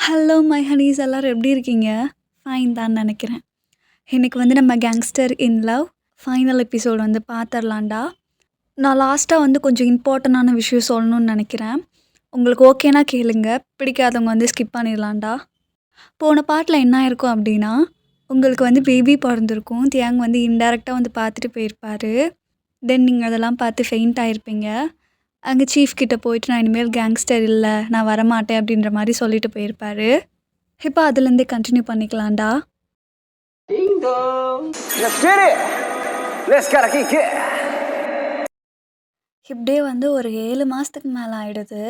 Hello my Honey's, எல்லோரும் எப்படி இருக்கீங்க? ஃபைன் தான் நினைக்கிறேன். இன்றைக்கி வந்து நம்ம gangster in love final episode வந்து பார்த்துடலான்டா. நான் லாஸ்ட்டாக வந்து கொஞ்சம் இம்பார்ட்டண்டான விஷயம் சொல்லணும்னு நினைக்கிறேன். உங்களுக்கு ஓகேனா கேளுங்க, பிடிக்காதவங்க வந்து ஸ்கிப் பண்ணிடலான்டா. போன பாட்டில் என்ன ஆயிருக்கும் அப்படின்னா, உங்களுக்கு வந்து பேபி பிறந்திருக்கும். தியாங் வந்து இன்டெரக்டாக வந்து பார்த்துட்டு போயிருப்பார். தென் நீங்கள் அதெல்லாம் பார்த்து ஃபெயிண்ட் ஆகிருப்பீங்க. அங்கே சீஃப் கிட்ட போயிட்டு நான் இனிமேல் கேங்ஸ்டர் இல்லை, நான் வரமாட்டேன் அப்படின்ற மாதிரி சொல்லிட்டு போயிருப்பார். இப்போ அதுலேருந்தே கண்டினியூ பண்ணிக்கலாம்டா. இப்படியே வந்து ஒரு 7 மாதத்துக்கு மேலே ஆகிடுது.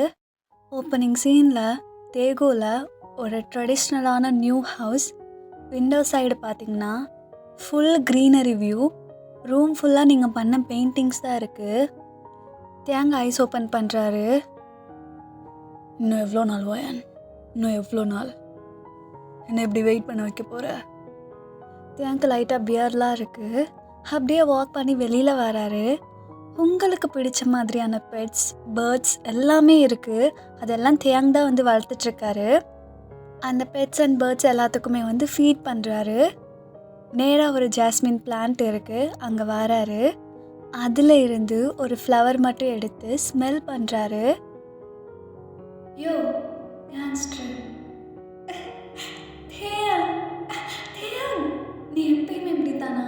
ஓப்பனிங் சீனில் தேகோவில் ஒரு ட்ரெடிஷ்னலான நியூ ஹவுஸ். விண்டோ சைடு பார்த்திங்கன்னா ஃபுல் க்ரீனரி வியூ. ரூம் ஃபுல்லாக நீங்கள் பண்ண பெயிண்டிங்ஸ் தான் இருக்குது. தேங்க ஐஸ் ஓப்பன் பண்ணுறாரு. இன்னும் எவ்வளோ நாள் வயன், இன்னும் எவ்வளோ நாள் என்ன இப்படி வெயிட் பண்ண வைக்க போகிற? தேங்க்கு லைட்டாக பியர்லாம் இருக்குது. அப்படியே வாக் பண்ணி வெளியில் வராரு. உங்களுக்கு பிடிச்ச மாதிரியான பெட்ஸ், பேர்ட்ஸ் எல்லாமே இருக்குது. அதெல்லாம் தேங் தான் வந்து வளர்த்துட்ருக்காரு. அந்த பெட்ஸ் அண்ட் பேர்ட்ஸ் எல்லாத்துக்குமே வந்து ஃபீட் பண்ணுறாரு. நேராக ஒரு ஜாஸ்மின் பிளான்ட் இருக்குது, அங்கே வராரு. அதில் இருந்து ஒரு ஃப்ளவர் மட்டும் எடுத்து ஸ்மெல் பண்ணுறாரு. யோ கேங்ஸ்டர், நீ எப்பயுமே இப்படி தானா?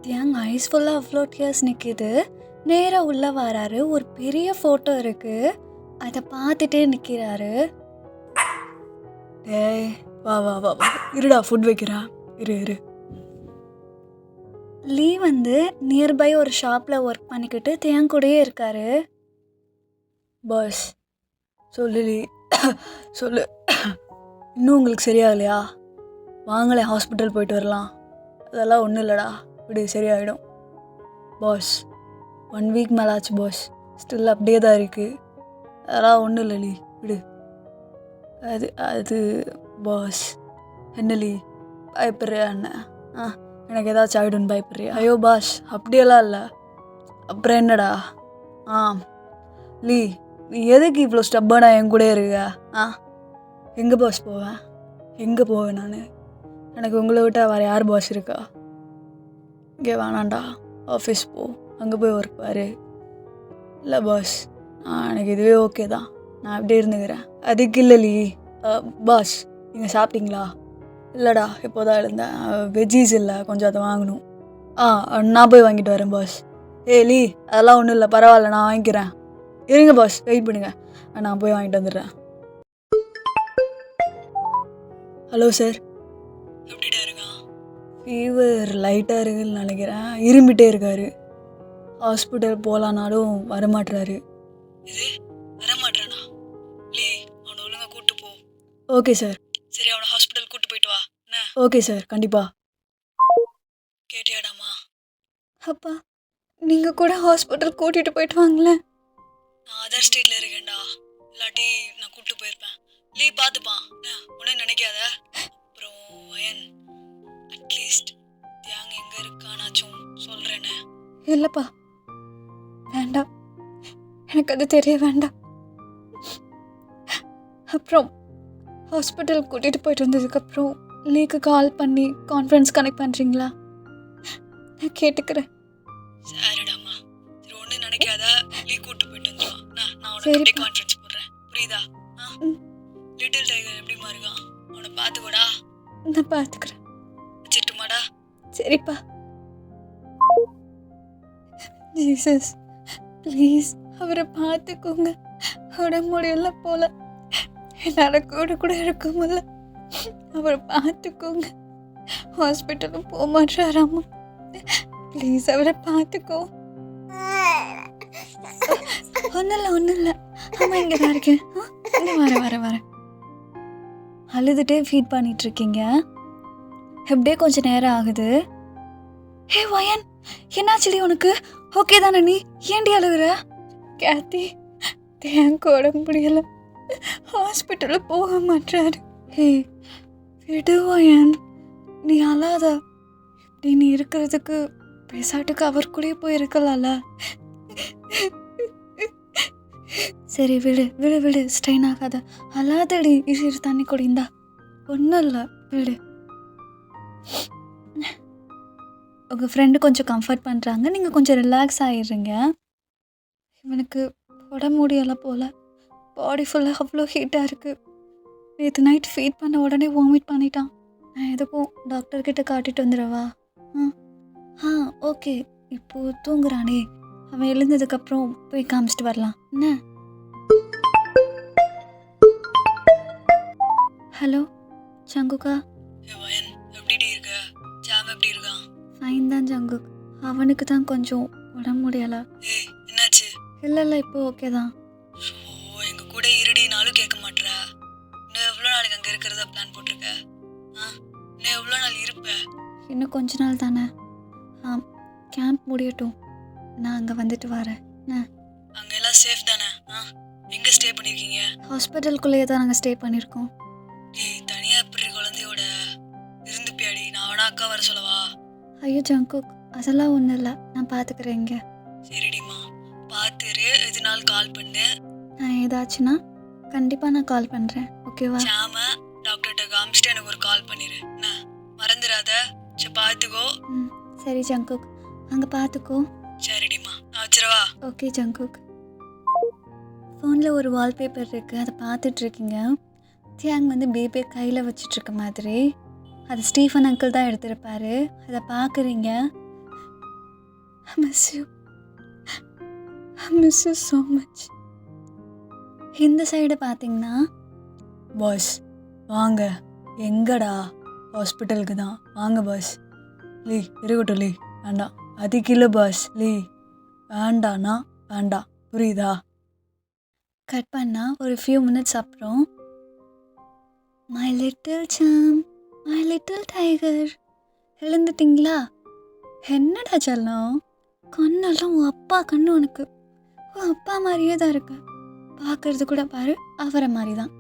தியாங் ஐஸ் ஃபுல்லாக அவ்வளோ டியர்ஸ் நிற்கிது. நேராக உள்ளே வராரு. ஒரு பெரிய ஃபோட்டோ இருக்குது, அதை பார்த்துட்டே நிற்கிறாரு. டேய் வா வா வா வா, இருடா ஃபுட் வைக்கிறா, இரு. லீ வந்து நியர்பை ஒரு ஷாப்பில் ஒர்க் பண்ணிக்கிட்டு தேங் கூடயே இருக்காரு. பாஸ் சொல்லு லீ, சொல்லு. இன்னும் உங்களுக்கு சரியாகலையா? வாங்களே ஹாஸ்பிட்டல் போயிட்டு வரலாம். அதெல்லாம் ஒன்றும் இல்லைடா, விடு சரியாயிடும். பாஸ் 1 வீக் மேலே ஆச்சு பாஸ், ஸ்டில் அப்படியே தான் இருக்குது. அதெல்லாம் ஒன்றும் இல்லை லீ, விடு. அது பாஸ் என்ன லீ பயப்படுறியா என்ன? எனக்கு ஏதாச்சும் ஆகிடும்னு பயப்படுறியா? ஐயோ பாஸ் அப்படியெல்லாம் இல்லை. அப்புறம் என்னடா? லீ நீ எதுக்கு இவ்வளோ ஸ்டப்பனா என் கூட இருக்க? எங்கே பாஸ் போவேன்? எங்கே போவேன் நான்? எனக்கு உங்களை விட்டால் வேறு யார் பாஸ் இருக்கா? இங்கே வேணாண்டா, ஆஃபீஸ் போ, அங்கே போய் ஒர்க் பாரு. இல்லை பாஸ், எனக்கு இதுவே ஓகே தான், நான் அப்படியே இருந்துக்கிறேன். அதுக்கு இல்லை லீ. பாஸ் நீங்கள் சாப்பிட்டீங்களா? இல்லைடா, இப்போ தான் எழுந்தேன். வெஜ்ஜீஸ் இல்லை, கொஞ்சம் அதை வாங்கணும். நான் போய் வாங்கிட்டு வரேன் பாஸ். லீ அதெல்லாம் ஒன்றும் இல்லை, பரவாயில்ல, நான் வாங்கிக்கிறேன். இருங்க பாஸ், வெயிட் பண்ணுங்க, நான் போய் வாங்கிட்டு வந்துடுறேன். ஹலோ சார், எப்படிடா இருக்கான்? ஃபீவர் லைட்டாக இருக்குன்னு நினைக்கிறேன், இரும்பிட்டே இருக்காரு. ஹாஸ்பிட்டல் போகலான்னாலும் வரமாட்டுறாரு. இது வரமாட்டானா? லீ அவனை ஒழுங்காக கூப்பிட்டு போ. Okay sir. சரி, அவனை ஹாஸ்பிட்டல் கூப்பிட்டு போயிட்டு வா. ஓகே சார், கண்டிப்பாக. கேட்டியாடாமா? அப்பா நீங்கள் கூட ஹாஸ்பிட்டல் கூட்டிகிட்டு போயிட்டு வாங்களேன். நான் அதர் ஸ்டேட்டில் இருக்கேன்டா, இல்லாட்டி நான் கூப்பிட்டு போயிருப்பேன். லீ பார்த்துப்பான், ஒன்றும் நினைக்காத. அப்புறம் வயன், அட்லீஸ்ட் தியாங் எங்கே இருக்கானாச்சும் சொல்கிறேன்னு. இல்லைப்பா வேண்டாம், எனக்கு அது தெரிய வேண்டாம். அப்புறம் ஹாஸ்பிட்டல் கூட்டிகிட்டு போயிட்டு வந்ததுக்கப்புறம் லீக்கு கால் பண்ணி கான்ஃபரன்ஸ் கனெக்ட் பண்ணுறீங்களா? நான் கேட்டுக்கிறேன். சரிடாமா, சரி ஒன்றும் நினைக்காத, லீ கூப்பிட்டு போயிட்டு வந்துடுவான். நான் உனக்கு கான்ஃபரன்ஸ் போடுறேன், புரியுதா? லிட்டில் டைகர் எப்படிமா இருக்கான்? அவனை பார்த்துக்கூடா. நான் பார்த்துக்கிறேன். வச்சிட்டுமாடா? சரிப்பா. ஜீசஸ் ப்ளீஸ் அவரை பார்த்துக்கோங்க. உடம்பு முடியல போல, என்னால் கூட இருக்க முடியல. அவரை பார்த்துக்கோங்க. ஹாஸ்பிட்டலும் போக மாட்டாராமா, ப்ளீஸ் அவரை பார்த்துக்கோ. ஒன்றும் இல்லை, ஆமாம் இங்கே தான் இருக்கேன். வரேன். அழுதுகிட்டே ஃபீட் பண்ணிகிட்ருக்கீங்க. எப்படியே கொஞ்சம் நேரம் ஆகுது. ஹே வயன், என்னாச்சுடி உனக்கு? ஓகே தானே? நீ ஏன்டி அழுகுற? கேத்தி தேங்க உடம்பு முடியலை, ஹாஸ்பிட்டலில் போக மாட்டாரு. ஹே விடு வயன், நீ அழாத. இப்படி நீ இருக்கிறதுக்கு பேசாட்டுக்கு அவர் கூட போய் இருக்கலாம்ல. சரி விடு விடு விடு, ஸ்ட்ரெயின் ஆகாத, அல்லாதடி. இரு தண்ணி குடிந்தா, ஒன்றும் இல்லை, விடு. உங்கள் ஃப்ரெண்டு கொஞ்சம் கம்ஃபர்ட் பண்ணுறாங்க, நீங்கள் கொஞ்சம் ரிலாக்ஸ் ஆகிடுறீங்க. இவனுக்கு உடம்பு முடியலை போல், பாடி ஃபுல்லாக அவ்வளோ ஹீட்டாக இருக்குது. நேற்று நைட் ஃபீட் பண்ண உடனே வாமிட் பண்ணிட்டான். நான் எதுக்கும் டாக்டர்கிட்ட காட்டிட்டு வந்துடவா? ஆ ஓகே. இப்போது தூங்குறானே, அவன் எழுந்ததுக்கப்புறம் போய் காமிச்சிட்டு வரலாம் என்ன? ஹலோ ஜங்குக்கா. எப்படி இருக்க? ஜாம் எப்படி இருக்கான்? ஃபைன் தான் ஜங்குக். அவனுக்கு தான் கொஞ்சம் உடம்பு முடியலை. என்னாச்சு? இல்லை இப்போ ஓகே தான். எங்க கூட இருடினாலும் கேட்க மாட்டேற. இன்னும் எவ்வளோ நாளைக்கு அங்கே இருக்கிறதா பிளான் போட்டிருக்க? இன்னும் எவ்வளோ நாள் இருப்ப? இன்னும் கொஞ்ச நாள் தானே. கேம்ப் முடியட்டும், நான் அங்கே வந்துட்டு வரேன். அங்கே எல்லாம் சேஃப் தானே? எங்கே ஸ்டே பண்ணியிருக்கீங்க? ஹாஸ்பிட்டலுக்குள்ளேயே தான் நாங்கள் ஸ்டே பண்ணியிருக்கோம். தனியாக எப்படி குழந்தையோட இருந்துப்பியாடி? நான் வேணா அக்கா வர சொல்லவா? ஐயோ ஜங்குக், அதெல்லாம் ஒன்றும் இல்லை, நான் பார்த்துக்கிறேன். இங்கே சரிடிமா, பார்த்துரு. எதுனாலும் கால் பண்ணு. நான் ஏதாச்சுன்னா கண்டிப்பாக நான் கால் பண்ணுறேன், ஓகேவா? ஜாம டாக்டர்கிட்ட காமிச்சிட்டு எனக்கு ஒரு கால் பண்ணிடு என்ன, மறந்துடாத. சரி பார்த்துக்கோ. சரி ஜங்குக், அங்கே பார்த்துக்கோ. சரிடிமா, நான் வச்சிரவா? Okay Jungkook. ஃபோனில் ஒரு வால்பேப்பர் இருக்குது, அதை பார்த்துட்ருக்கீங்க. தியாங் வந்து பேபே கையில் வச்சிட்ருக்க மாதிரி. அது ஸ்டீஃபன் அங்கிள் தான் எடுத்திருப்பாரு. அதை பார்க்குறீங்க. I miss you so much. இந்த சைடு பார்த்தீங்கன்னா, பாஸ் வாங்க. எங்கடா? ஹாஸ்பிட்டலுக்கு தான். வாங்க பாஸ். லீ இருக்கட்டும் லீ, வேண்டாம். அதுக்கு இல்லை பாஸ். லீ வேண்டாண்ணா வேண்டாம், புரியுதா? கட் பண்ணால் ஒரு ஃபியூ மினிட்ஸ் அப்புறம், my little Sam, my little tiger, எழுந்துட்டிங்களா? என்னடா செல்லம், கண்ணெல்லாம் உன் அப்பா கண்ணு, உனக்கு உன் அப்பா மாதிரியே தான் இருக்கு. பார்க்கறது கூட பாரு, அவரை மாதிரி தான்.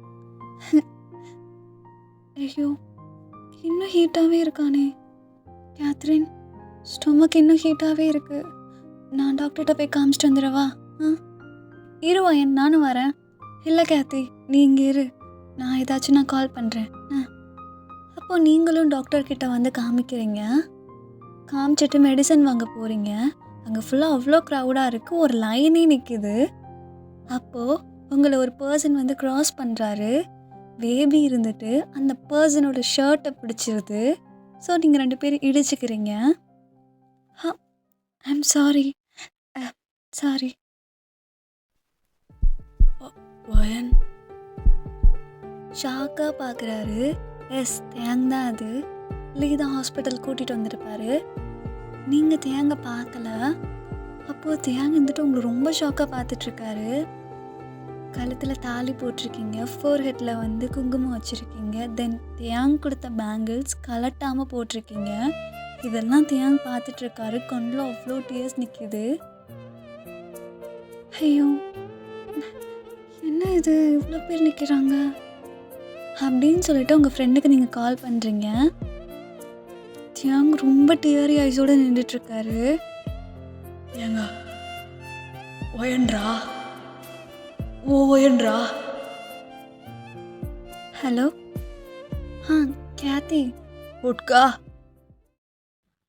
ஐயோ, இன்னும் ஹீட்டாகவே இருக்கானே கேத்ரின். ஸ்டொமக் இன்னும் ஹீட்டாகவே இருக்கு. நான் டாக்டர்கிட்ட போய் காமிச்சிட்டு வந்துடவா? இருவாயன், நானும் வரேன். இல்லை கேத்தி, நீ இங்கே இரு, நான் ஏதாச்சும் நான் கால் பண்ணுறேன். அப்போது நீங்களும் டாக்டர்கிட்ட வந்து காமிக்கிறீங்க. காமிச்சிட்டு மெடிசன் வாங்க போகிறீங்க. அங்கே ஃபுல்லாக அவ்வளோ க்ரௌடாக இருக்குது, ஒரு லைனே நிற்கிது. அப்போது உங்களை ஒரு பர்சன் வந்து க்ராஸ் பண்ணுறாரு. பேபி இருந்துட்டு அந்த பர்சனோட ஷர்ட்டை பிடிச்சிருது. ஸோ நீங்கள் 2 பேரும் இடிச்சுக்கிறீங்க. I'm sorry. வயன் ஷாக்காக பார்க்குறாரு. எஸ், தேங் தான் அது. லீ தான் ஹாஸ்பிட்டல் கூட்டிகிட்டு வந்துருப்பாரு. நீங்கள் தேங்க பார்க்கல. அப்போது தேங் இருந்துட்டு உங்களை ரொம்ப ஷாக்காக பார்த்துட்ருக்காரு. கழுத்தில் தாலி போட்டிருக்கீங்க, ஃபோர்ஹெட்டில் வந்து குங்குமம் வச்சுருக்கீங்க. தென் தேங் கொடுத்த பேங்கிள்ஸ் கலட்டாமல் போட்டிருக்கீங்க. இதெல்லாம் தேங் பார்த்துட்ருக்காரு. கண்ணில் அவ்வளோ டியர்ஸ் நிற்கிது. ஐயோ, என்ன இது, இவ்வளோ பேர் நிற்கிறாங்க அப்படின்னு சொல்லிட்டு உங்கள் ஃப்ரெண்டுக்கு நீங்கள் கால் பண்ணுறீங்க. தியாங் ரொம்ப டியரி ஐஸோடு நின்றுட்டுருக்காரு. ஏங்க ஒயன்றா, ஒயன்றா. ஹலோ, கேத்தி. உட்கா.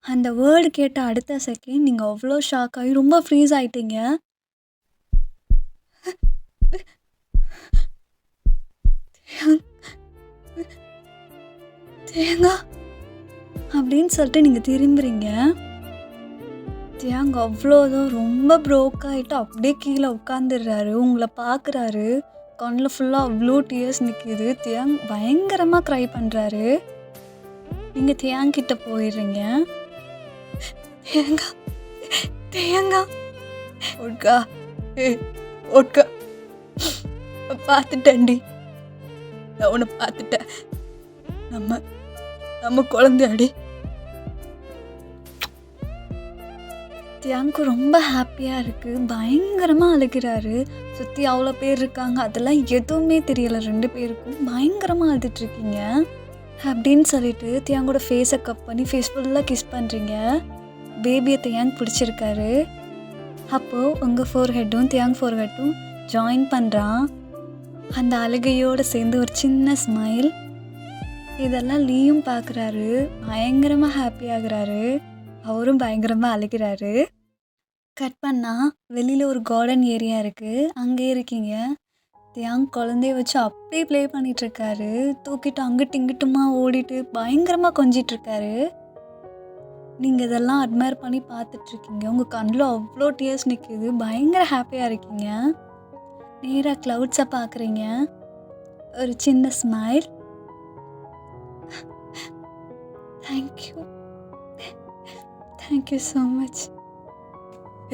அந்த வேர்டு கேட்ட அடுத்த செகண்ட் நீங்கள் அவ்வளோ ஷாக் ஆகி ரொம்ப ஃப்ரீஸ் ஆகிட்டீங்க. தேங்கா அப்படின்னு சொல்லிட்டு நீங்கள் திரும்புறீங்க. தேங்க அவ்வளோதான் ரொம்ப ப்ரோக் ஆகிட்டு அப்படியே கீழே உட்காந்துடுறாரு. உங்களை பார்க்குறாரு. கண்ணில் ஃபுல்லாக அவ்வளோ டியர்ஸ் நிற்கிது. தேங் பயங்கரமாக க்ரை பண்ணுறாரு. நீங்கள் தேங்கிட்ட போயிடுறீங்க. தேங்கா தேங்கா உட்கா. உட்கா, பார்த்துட்டேன்டி, நான் உன்னை பார்த்துட்டேன். நம்ம குழந்தையாடி. தியாங்கு ரொம்ப ஹாப்பியாக இருக்குது. பயங்கரமாக அழுகிறாரு. சுற்றி அவ்வளோ பேர் இருக்காங்க, அதெல்லாம் எதுவுமே தெரியலை 2 பேருக்கும். பயங்கரமாக அழுதுட்ருக்கீங்க அப்படின்னு சொல்லிட்டு தியாங்கோட ஃபேஸை கப் பண்ணி ஃபேஸ் ஃபுல்லாக கிஸ் பண்ணுறீங்க. பேபியை தியாங் பிடிச்சிருக்காரு. அப்போது உங்கள் ஃபோர்ஹெட்டும் தியாங் ஃபோர்ஹெட்டும் ஜாயின் பண்ணுறான். அந்த அழுகையோடு சேர்ந்து ஒரு சின்ன ஸ்மைல். இதெல்லாம் லீயும் பார்க்குறாரு. பயங்கரமாக ஹாப்பி ஆகுறாரு. அவரும் பயங்கரமாக அழுகிறாரு. கட் பண்ணால் வெளியில் ஒரு கார்டன் ஏரியா இருக்குது. அங்கே இருக்கீங்க. தியாங் குழந்தைய வச்சு அப்படியே ப்ளே பண்ணிகிட்ருக்காரு. தூக்கிட்டு அங்கிட்டு இங்கிட்டுமா ஓடிட்டு பயங்கரமாக கொஞ்சிட்ருக்காரு. நீங்கள் இதெல்லாம் அட்மையர் பண்ணி பார்த்துட்ருக்கீங்க. உங்கள் கண்ணில் அவ்வளோ டியர்ஸ் நிற்கிது. பயங்கர ஹாப்பியாக இருக்கீங்க. நேராக க்ளவுட்ஸை பார்க்குறீங்க. ஒரு சின்ன smile. Thank you, thank you so much.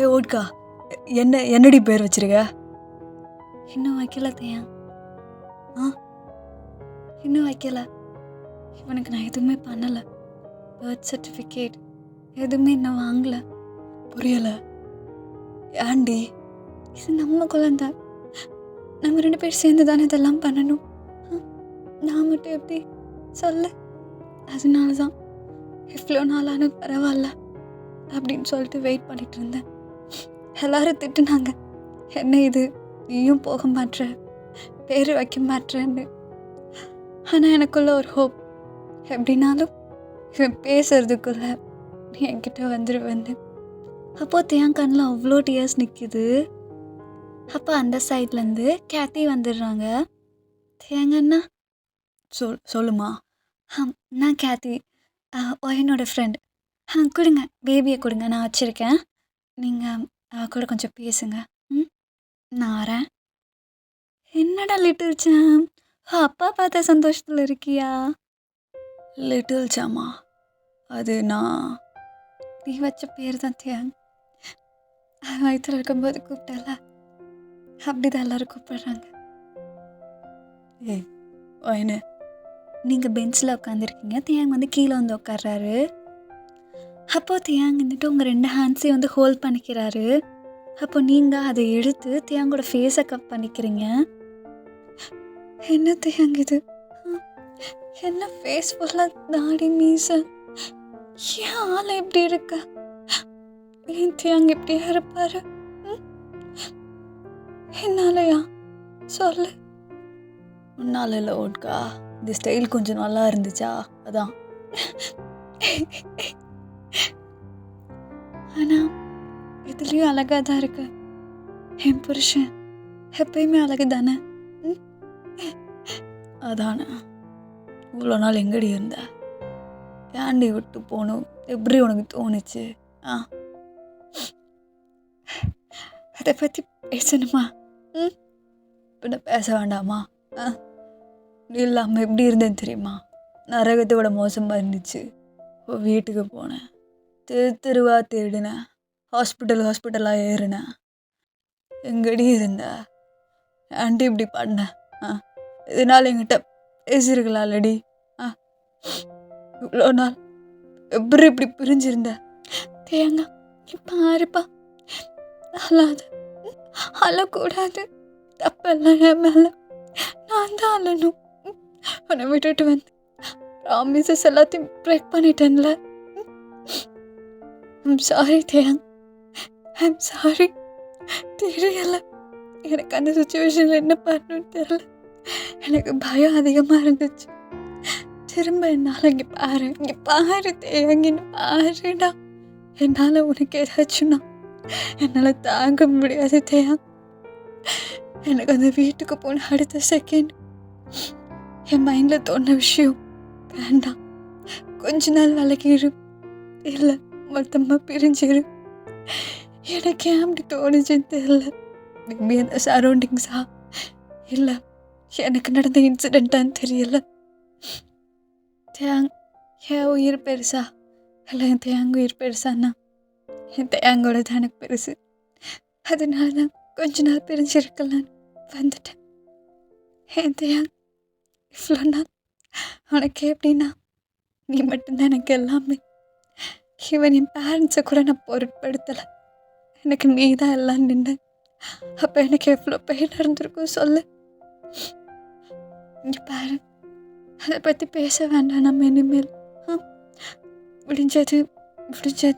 ஏ ஓட்கா, என்னடி பேர் வச்சிருக்க? இன்னும் வைக்கல தியாங். இன்னும் வைக்கல. இவனுக்கு நான் எதுவுமே பண்ணலை. பர்த் சர்டிஃபிகேட் எதுவுமே இன்னும் வாங்கலை. புரியலை. ஏண்டி? இது நம்ம குழந்தை. நம்ம 2 பேர் சேர்ந்து தானே இதெல்லாம் பண்ணணும். நான் மட்டும் எப்படி சொல்ல? அதனால தான் எவ்வளோ நாளானும் பரவாயில்ல அப்படின்னு சொல்லிட்டு வெயிட் பண்ணிட்டு இருந்தேன். எல்லாரும் திட்டுனாங்க, என்ன இது நீயும் போக மாட்ற, பேர் வைக்க மாட்டேன்னு. ஆனால் எனக்குள்ள ஒரு ஹோப், எப்படின்னாலும் இவன் பேசுறதுக்குள்ள நீ என்கிட்ட வந்துடுவேன்னு. அப்போது தியாங் கண்ணில் அவ்வளோ டியர்ஸ் நிற்கிது. அப்போ அந்த சைட்லேருந்து கேத்தி வந்துடுறாங்க. தியாங் அண்ணா. சொல்லுமா. நான் கேத்தி, என்னோட ஃப்ரெண்ட். கொடுங்க, பேபியை கொடுங்க, நான் வச்சுருக்கேன். நீங்கள் கூட கொஞ்சம் பேசுங்க. நான் வரேன். என்னடா லிட்டில் சாம், அப்பா பார்த்த சந்தோஷத்தில் இருக்கியா? லிட்டில் சாமா? அது நான் நீ வச்ச பேர் தான் தியாங். வயிற்றில் இருக்கும்போது கூப்பிட்டல, அப்படிதான் எல்லாரும் கூப்பிடுறாங்க. என்ன? நீங்கள் பெஞ்சில் உட்காந்துருக்கீங்க. தியாங் வந்து கீழே வந்து உட்கார்றாரு. அப்போது தியாங் வந்துட்டு உங்கள் 2 ஹேண்ட்ஸையும் வந்து ஹோல்ட் பண்ணிக்கிறாரு. அப்போ நீங்கள் அதை எடுத்து தியாங்கோட ஃபேஸை கப் பண்ணிக்கிறீங்க. என்ன தியாங் இது? என்ன ஃபேஸ் ஃபுல்லாக தாடி மீசை? ஏன் ஆளை எப்படி இருக்க? ஏன் தியாங் எப்படியா இருப்பாரு? என்னாலயா? சொல்லு. உன்னால இல்லை ஓட்கா, இந்த ஸ்டைல் கொஞ்சம் நல்லா இருந்துச்சா, அதான். ஆனால் இதுலேயும் அழகாக தான் இருக்கு. என் புருஷன் எப்பயுமே அழகு தானே. அதானே. இவ்வளோ நாள் எங்கடி இருந்த? ஏண்டி விட்டு போகணும்? எப்படி உனக்கு தோணுச்சு? அதை பற்றி பேசணுமா? பின்ன பேச வேண்டாமா? நீ இல்லாமல் எப்படி இருந்தேன்னு தெரியுமா? நரகத்தை விட மோசமாக இருந்துச்சு. வீட்டுக்கு போனேன், தெருவா தேடினேன், ஹாஸ்பிட்டலாக ஏறினேன். எங்கடி இருந்த? ஆண்டி இப்படி பண்ண? இதனால் என்கிட்ட பேசியிருக்கலாம்லடி? இவ்வளோ நாள் எப்படி இப்படி பிரிஞ்சிருந்த? தேங்க பாருப்பா, அழாத, அழக்கூடாது. தப்பெல்லாம் என் மேலே, நான் தான் அழணும். உன்னை விட்டுட்டு வந்து ப்ராமிசஸ் எல்லாத்தையும் பிரேக் பண்ணிட்டேன்ல. ஐம் சாரி தேங், ஐம் சாரி. தெரியலை, எனக்கு அந்த சுச்சுவேஷனில் என்ன பண்ணணும்னு தெரியல. எனக்கு பயம் அதிகமாக இருந்துச்சு. திரும்ப என்னால் இங்கே பாரு தேங்கின்னு பாருடா. என்னால் உனக்கு ஏதாச்சும்னா என்னால் தாங்க முடியாது தேங். எனக்கு அந்த வீட்டுக்கு போன அடுத்த செகண்ட் என் மைண்டில் தோணுன விஷயம், வேண்டாம், கொஞ்ச நாள் விலகிரு, இல்லை மொத்தமாக பிரிஞ்சிரு. எனக்கு ஏன் அப்படி தோணுச்சுன்னு தெரியல. மேபி அந்த சரௌண்டிங்ஸா, இல்லை எனக்கு நடந்த இன்சிடெண்ட்டான்னு தெரியல. தேங் என் உயிர் பெருசா இல்லை என் தேங் உயிர் பெருசாண்ணா? என் தேங்கோட தான் எனக்கு பெருசு. அதனால தான் கொஞ்ச நாள் பிரிஞ்சிருக்கலான்னு வந்துட்டேன். என் தேங், இவ்வளோ நாள் உனக்கு எப்படின்னா நீ மட்டும்தான் எனக்கு எல்லாமே. ஈவன் என் பேரண்ட்ஸை கூட நான் பொருட்படுத்தலை. எனக்கு நீ தான் எல்லாம் நின்று. அப்போ எனக்கு எவ்வளோ பெயின் இருந்திருக்கும் சொல்லு. இங்கே பாரு, அதை பற்றி பேச வேண்டாம் நம்ம இனிமேல். முடிஞ்சது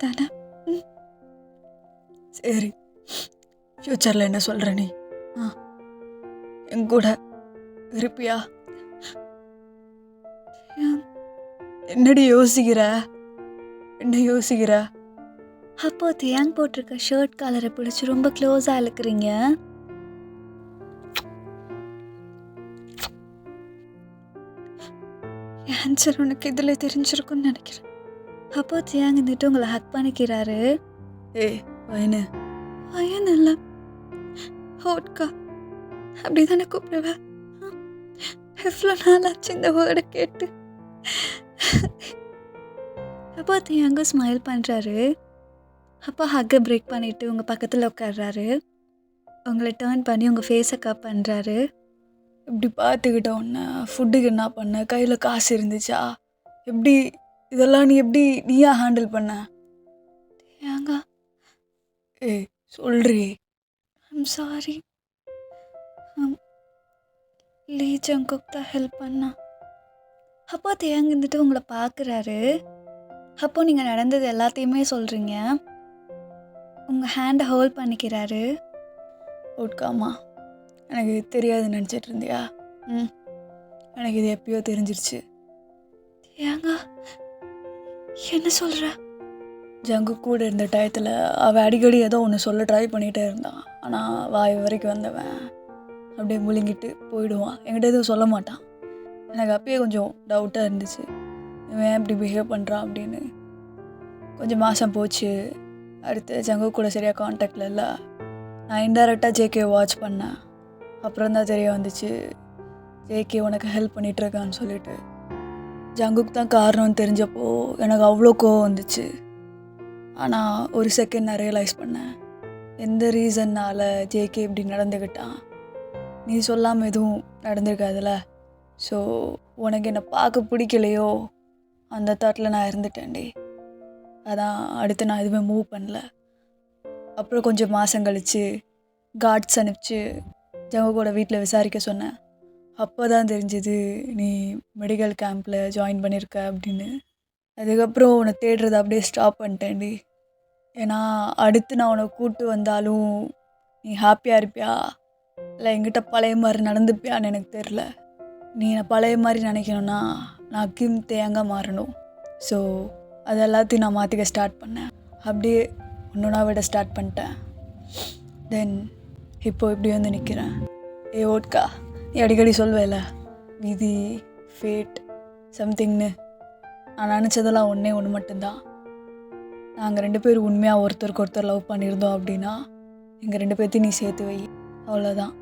தானே. சரி, ஃப்யூச்சரில் என்ன சொல்கிற நீ? என் கூட இருப்பியா? என்னடி யோசிக்கிற? என்ன யோசிக்கிற? அப்போ தியாங் போட்டிருக்க ஷர்ட் காலரை பிடிச்சி ரொம்ப க்ளோஸாக இழுக்கிறீங்க. ஆன்சர் உனக்கு இதில் தெரிஞ்சிருக்குன்னு நினைக்கிறேன். அப்போ தியாங் இருந்துட்டு உங்களை ஹக் பண்ணிக்கிறாரு. ஏய் வயனு. வயன் இல்லை, ஹோட்கா அப்படி தானே கூப்பிடுவேன். எவ்வளோ நாள் ஆச்சு இந்த வேர்டை கேட்டு. அப்போ தியாங்க ஸ்மைல் பண்ணுறாரு. அப்போ ஹக்கை பிரேக் பண்ணிவிட்டு உங்கள் பக்கத்தில் உட்காடுறாரு. உங்களை டேர்ன் பண்ணி உங்கள் ஃபேஸை கப் பண்ணுறாரு. இப்படி பார்த்துக்கிட்ட உடனே ஃபுட்டுக்கு என்ன பண்ண? கையில் காசு இருந்துச்சா? எப்படி இதெல்லாம் நீயா ஹேண்டில் பண்ண? தியாங்க ஏய் சொல்றி. I'm sorry. லீ ஜங்குக் தான் ஹெல்ப் பண்ணா. அப்போ தியாங் இருந்துட்டு உங்களை பார்க்குறாரு. அப்போ நீங்கள் நடந்தது எல்லாத்தையுமே சொல்கிறீங்க. உங்கள் ஹேண்டை ஹோல்ட் பண்ணிக்கிறாரு. ஓட்காமா, எனக்கு தெரியாதுன்னு நினச்சிட்டு இருந்தியா? எனக்கு இது எப்பயோ தெரிஞ்சிருச்சு. தியாங்க என்ன சொல்கிற? ஜங்கு கூட இருந்த டயத்தில் அவள் அடிக்கடி ஏதோ ஒன்று சொல்ல ட்ரை பண்ணிகிட்டே இருந்தான். ஆனால் வாய் வரைக்கும் வந்தவன் அப்படியே முழுங்கிட்டு போயிடுவான். என்கிட்ட எதுவும் சொல்ல மாட்டான். எனக்கு அப்பயே கொஞ்சம் டவுட்டாக இருந்துச்சு, இவன் இப்படி பிஹேவ் பண்ணுறான் அப்படின்னு. கொஞ்சம் மாதம் போச்சு. அடுத்து ஜங்கு கூட சரியாக காண்டாக்டில் இல்லை. நான் இன்டெரக்டாக ஜேகே வாட்ச் பண்ணேன். அப்புறம் தான் தெரிய வந்துச்சு ஜேகே உனக்கு ஹெல்ப் பண்ணிகிட்ருக்கான்னு சொல்லிட்டு. ஜங்குக்கு தான் காரணம்னு தெரிஞ்சப்போ எனக்கு அவ்வளோ கோவம் வந்துச்சு. ஆனால் ஒரு செகண்ட் நான் ரியலைஸ் பண்ணேன், எந்த ரீசன்னால் ஜேகே இப்படி நடந்துக்கிட்டான். நீ சொல்லாமல் எதுவும் நடந்திருக்காதுல்ல. ஸோ உனக்கு என்னை பார்க்க பிடிக்கலையோ அந்த தாட்டில் நான் இருந்துட்டேன்டி. அதான் அடுத்து நான் எதுவுமே மூவ் பண்ணல. அப்புறம் கொஞ்சம் மாதம் கழித்து கார்ட்ஸ் அனுப்பிச்சு ஜங்கு கூட வீட்டில் விசாரிக்க சொன்னேன். அப்போ தான் தெரிஞ்சது நீ மெடிக்கல் கேம்பில் ஜாயின் பண்ணியிருக்க அப்படின்னு. அதுக்கப்புறம் உன்னை தேடுறதை அப்படியே ஸ்டாப் பண்ணிட்டேன்டி. ஏன்னா அடுத்து நான் உன்னை கூப்பிட்டு வந்தாலும் நீ ஹாப்பியாக இருப்பியா இல்லை என்கிட்ட பழைய மாதிரி நடந்துப்பியான்னு எனக்கு தெரில. நீ என்னை பழைய மாதிரி நினைக்கணும்னா நான் கிம் தேங்க மாறணும். ஸோ அது எல்லாத்தையும் நான் மாற்றிக்க ஸ்டார்ட் பண்ணேன். அப்படியே ஒன்றுனா விட ஸ்டார்ட் பண்ணிட்டேன். தென் இப்போ இப்படி வந்து நிற்கிறேன். ஏ ஓட்கா, நீ அடிக்கடி சொல்வேல விதி, ஃபேட், சம்திங்னு. நான் நினச்சதெல்லாம் ஒன்று மட்டும்தான். நாங்கள் 2 பேரும் உண்மையாக ஒருத்தருக்கு ஒருத்தர் லவ் பண்ணியிருந்தோம் அப்படின்னா எங்கள் 2 பேர்த்தையும் நீ சேர்த்து வை, அவ்வளோதான்.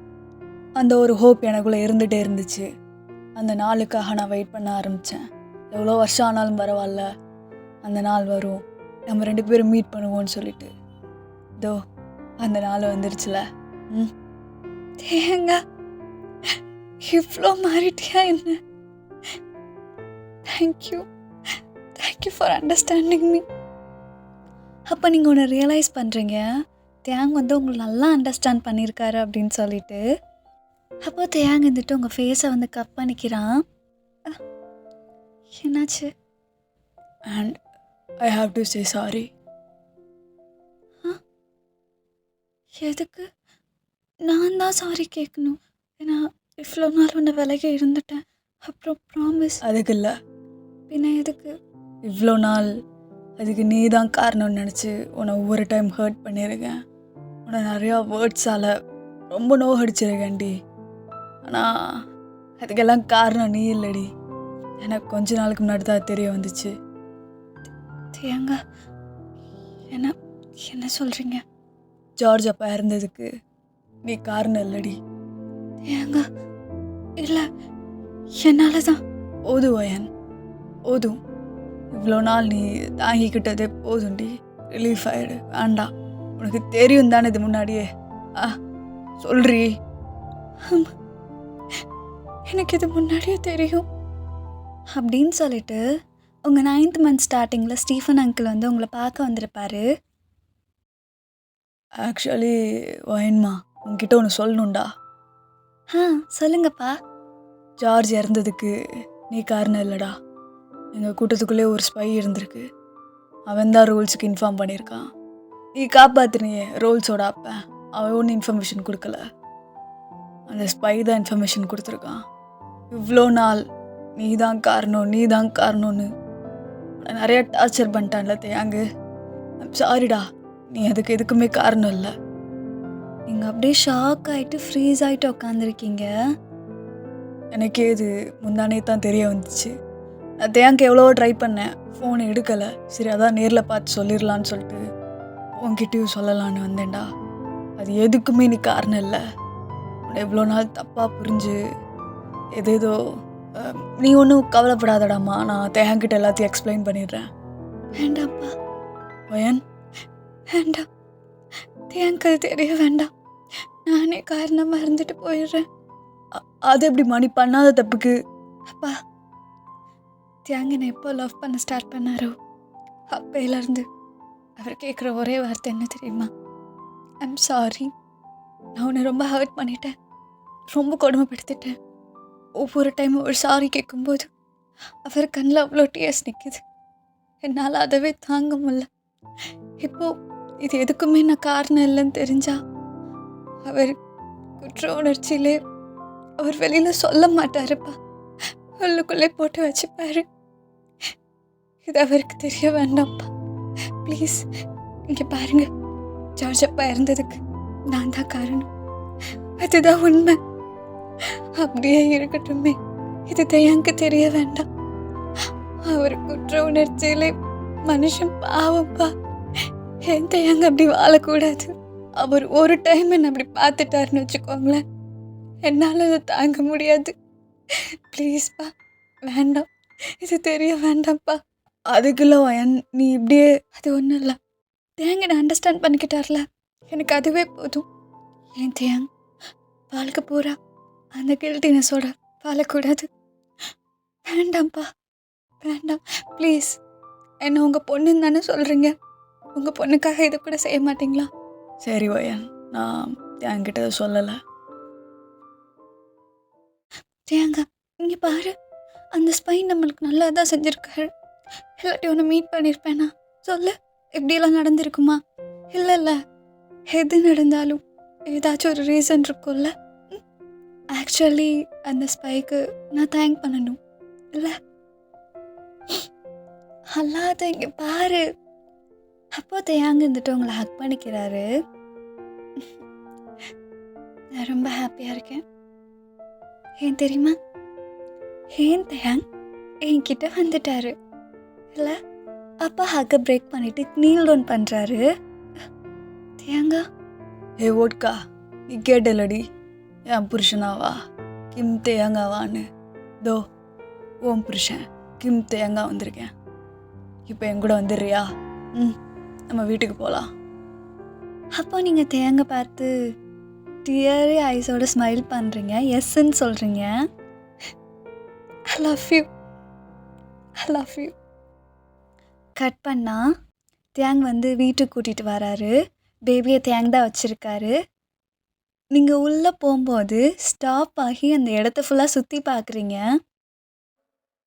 அந்த ஒரு ஹோப் எனக்குள்ளே இருந்துகிட்டே இருந்துச்சு. அந்த நாளுக்காக நான் வெயிட் பண்ண ஆரம்பித்தேன். எவ்வளோ வருஷம் ஆனாலும் பரவாயில்ல, அந்த நாள் வரும், நம்ம 2 பேரும் மீட் பண்ணுவோன்னு சொல்லிட்டு. இதோ அந்த நாள் வந்துருச்சுல. தேங்க இவ்வளோ மாறிட்டியா என்ன? Thank you for understanding me. அப்போ நீங்கள் ஒன்று ரியலைஸ் பண்ணுறீங்க, தேங் வந்து உங்களை நல்லா அண்டர்ஸ்டாண்ட் பண்ணியிருக்காரு அப்படின்னு சொல்லிட்டு. அப்போ தேங் இருந்துட்டு உங்கள் ஃபேஸை வந்து கப் பண்ணிக்கிறான். என்னாச்சு? And I have to say sorry. எதுக்கு? நான் தான் சாரி கேட்கணும். ஏன்னா இவ்வளோ நாள் உன்னை விலகி இருந்துட்டேன். அப்புறம் ப்ராமிஸ். அதுக்கு இல்லை. பின்ன எதுக்கு? இவ்வளோ நாள் அதுக்கு நீ தான் காரணம்னு நினச்சி உன்னை ஒவ்வொரு டைம் ஹர்ட் பண்ணியிருக்கேன். உன்னை நிறையா வேர்ட்ஸால் ரொம்ப நோகடிச்சிருக்கேன்டி. ஆனால் அதுக்கெல்லாம் காரணம் நீ இல்லடி. எனக்கு கொஞ்ச நாளுக்கு முன்னாடி தான் தெரிய வந்துச்சு. தேங்க என்ன சொல்கிறீங்க? ஜார்ஜ் அப்பா இறந்ததுக்கு நீ காரணம் இல்லடி. தேங்க இல்லை, என்னால் தான். போதும் வயன், போதும். இவ்வளோ நாள் நீ தாங்கிக்கிட்டதே போதும்டி. ரிலீஃப் ஆகிடு. வேண்டாம், உனக்கு தெரியும் தானே இது முன்னாடியே. சொல்றி. எனக்கு இது முன்னாடியே தெரியும் அப்படின்னு சொல்லிட்டு உங்கள் 9th மந்த் ஸ்டார்டிங்கில் ஸ்டீஃபன் அங்கிள் வந்து உங்களை பார்க்க வந்திருப்பாரு. ஆக்சுவலி வயன்மா, உன்கிட்ட ஒன்று சொல்லணுண்டா. சொல்லுங்கப்பா. ஜார்ஜ் இறந்ததுக்கு நீ காரணம் இல்லைடா. எங்கள் கூட்டத்துக்குள்ளே ஒரு ஸ்பை இருந்திருக்கு. அவன் தான் ரூல்ஸுக்கு இன்ஃபார்ம் பண்ணியிருக்கான். நீ காப்பாற்றுனியே ரோல்ஸோட அப்ப, அவன் ஒன்றும் இன்ஃபர்மேஷன் கொடுக்கல. அந்த ஸ்பை தான் இன்ஃபர்மேஷன் கொடுத்துருக்கான். இவ்வளோ நாள் நீ தான் காரணம்னு உன்னை நிறையா டார்ச்சர் பண்ணிட்டான்ல தேங்கு. சாரிடா, நீ அதுக்கு எதுக்குமே காரணம் இல்லை. நீங்கள் அப்படியே ஷாக் ஆகிட்டு ஃப்ரீஸ் ஆகிட்டு உட்காந்துருக்கீங்க. எனக்கே இது முந்தானே தான் தெரிய வந்துச்சு. நான் தேங்க்கு எவ்வளோ ட்ரை பண்ணேன், ஃபோன் எடுக்கலை. சரி அதான் நேரில் பார்த்து சொல்லிடலான்னு சொல்லிட்டு உன்கிட்டயும் சொல்லலான்னு வந்தேன்டா. அது எதுக்குமே நீ காரணம் இல்லை. உன்னை எவ்வளோ நாள் தப்பாக புரிஞ்சு ஏதேதோ நீ ஒன்றும் கவலைப்படாதடாம்மா, நான் தேங்கிட்ட எல்லாத்தையும் எக்ஸ்பிளைன் பண்ணிடுறேன். வேண்டாம்ப்பா, வயன் வேண்டாம். தேங்க் அது தெரிய வேண்டாம். நானே காரணமாக இருந்துட்டு போயிடுறேன். அது எப்படிம்மா நீ பண்ணாத தப்புக்கு? அப்பா, தியாங்க என்னை எப்போ லவ் பண்ண ஸ்டார்ட் பண்ணாரோ அப்பையிலேருந்து அவர் கேட்குற ஒரே வார்த்தை என்ன தெரியுமா? ஐம் சாரி, நான் உன்னை ரொம்ப ஹர்ட் பண்ணிட்டேன், ரொம்ப கொடுமைப்படுத்திட்டேன். ஒவ்வொரு டைமும் ஒரு சாரி கேட்கும்போது அவர் கண்ணில் அவ்வளோ டியர்ஸ் நிற்கிது. என்னால் அதவே தாங்க முடியல. இப்போது இது எதுக்குமே நான் காரணம் இல்லைன்னு தெரிஞ்சா அவர் குற்ற உணர்ச்சியிலே அவர் வெளியில் சொல்ல மாட்டாருப்பா, உள்ளுக்குள்ளே போட்டு வச்சுப்பாரு. இது அவருக்கு தெரிய வேண்டாம்ப்பா, ப்ளீஸ். இங்கே பாருங்க, ஜார்ஜ் அப்பா இறந்ததுக்கு நான் தான் காரணம், அதுதான் உண்மை. அப்படியே இருக்கட்டுமே, இது தயாங்க தெரிய வேண்டாம். அவர் குற்ற உணர்ச்சியிலே மனுஷன் பாவப்பா. என் தயாங்க அப்படி வாழக்கூடாது. அவர் ஒரு டைம் என்னை அப்படி பார்த்துட்டாருன்னு வச்சுக்கோங்களேன், என்னால் அதை தாங்க முடியாது. ப்ளீஸ்ப்பா, வேண்டாம், இது தெரிய வேண்டாம்ப்பா. அதுக்குள்ள வயன் நீ இப்படியே. அது ஒன்றும் இல்லை, தேங்க நான் அண்டர்ஸ்டாண்ட் பண்ணிக்கிட்டார்ல, எனக்கு அதுவே போதும். ஏன் தேங் வாழ்க்கை பூரா அந்த கில்ட்டினஸோட வாழக்கூடாது. வேண்டாம்ப்பா, வேண்டாம், ப்ளீஸ். என்ன உங்கள் பொண்ணுன்னு தானே சொல்கிறீங்க, உங்கள் பொண்ணுக்காக இதை கூட செய்ய மாட்டிங்களா? சரி வயன், நான் என்கிட்ட சொல்லலை. தேங்க இங்கே பாரு, அந்த ஸ்பைன் நம்மளுக்கு நல்லா தான் செஞ்சுருக்காரு. இல்லாட்டி ஒன்று மீட் பண்ணியிருப்பேனா? சொல்லு, இப்படியெல்லாம் நடந்திருக்குமா? இல்லை, எது நடந்தாலும் ஏதாச்சும் ஒரு ரீசன் இருக்கும்ல. ஆக்சுவலி அந்த ஸ்பைக்கு நான் தேங்க் பண்ணணும் இல்லை? அல்லாத இங்கே பாரு. அப்போ தேங்க இருந்துட்டு உங்களை ஹக் பண்ணிக்கிறாரு. நான் ரொம்ப ஹாப்பியாக இருக்கேன். ஏன் தெரியுமா? ஏன் தேங் என்கிட்ட வந்துட்டாரு இல்லை? அப்பா ஹக்கை பிரேக் பண்ணிவிட்டு நீல் டவுன் பண்ணுறாரு. தேங்கா, ஏ ஓட்கா, நீ கேட்டலடி என் புருஷனாவா கிம் தேங்காவான்னு. தோ ஓம் புருஷன் கிம் தேங்கா வந்திருக்கேன். இப்போ என் கூட வந்துடுறியா? நம்ம வீட்டுக்கு போகலாம். அப்போ நீங்கள் தேங்க பார்த்து டியரி ஐஸோட ஸ்மைல் பண்ணுறீங்க, எஸ்ன்னு சொல்கிறீங்க. ஐ love you, I love you. Cut பண்ணால் தேங் வந்து வீட்டுக்கு கூட்டிகிட்டு வராரு. பேபியை தேங் தான் வச்சுருக்காரு. நீங்கள் உள்ளே போகும்போது ஸ்டாப் ஆகி அந்த இடத்த ஃபுல்லாக சுற்றி பார்க்குறீங்க.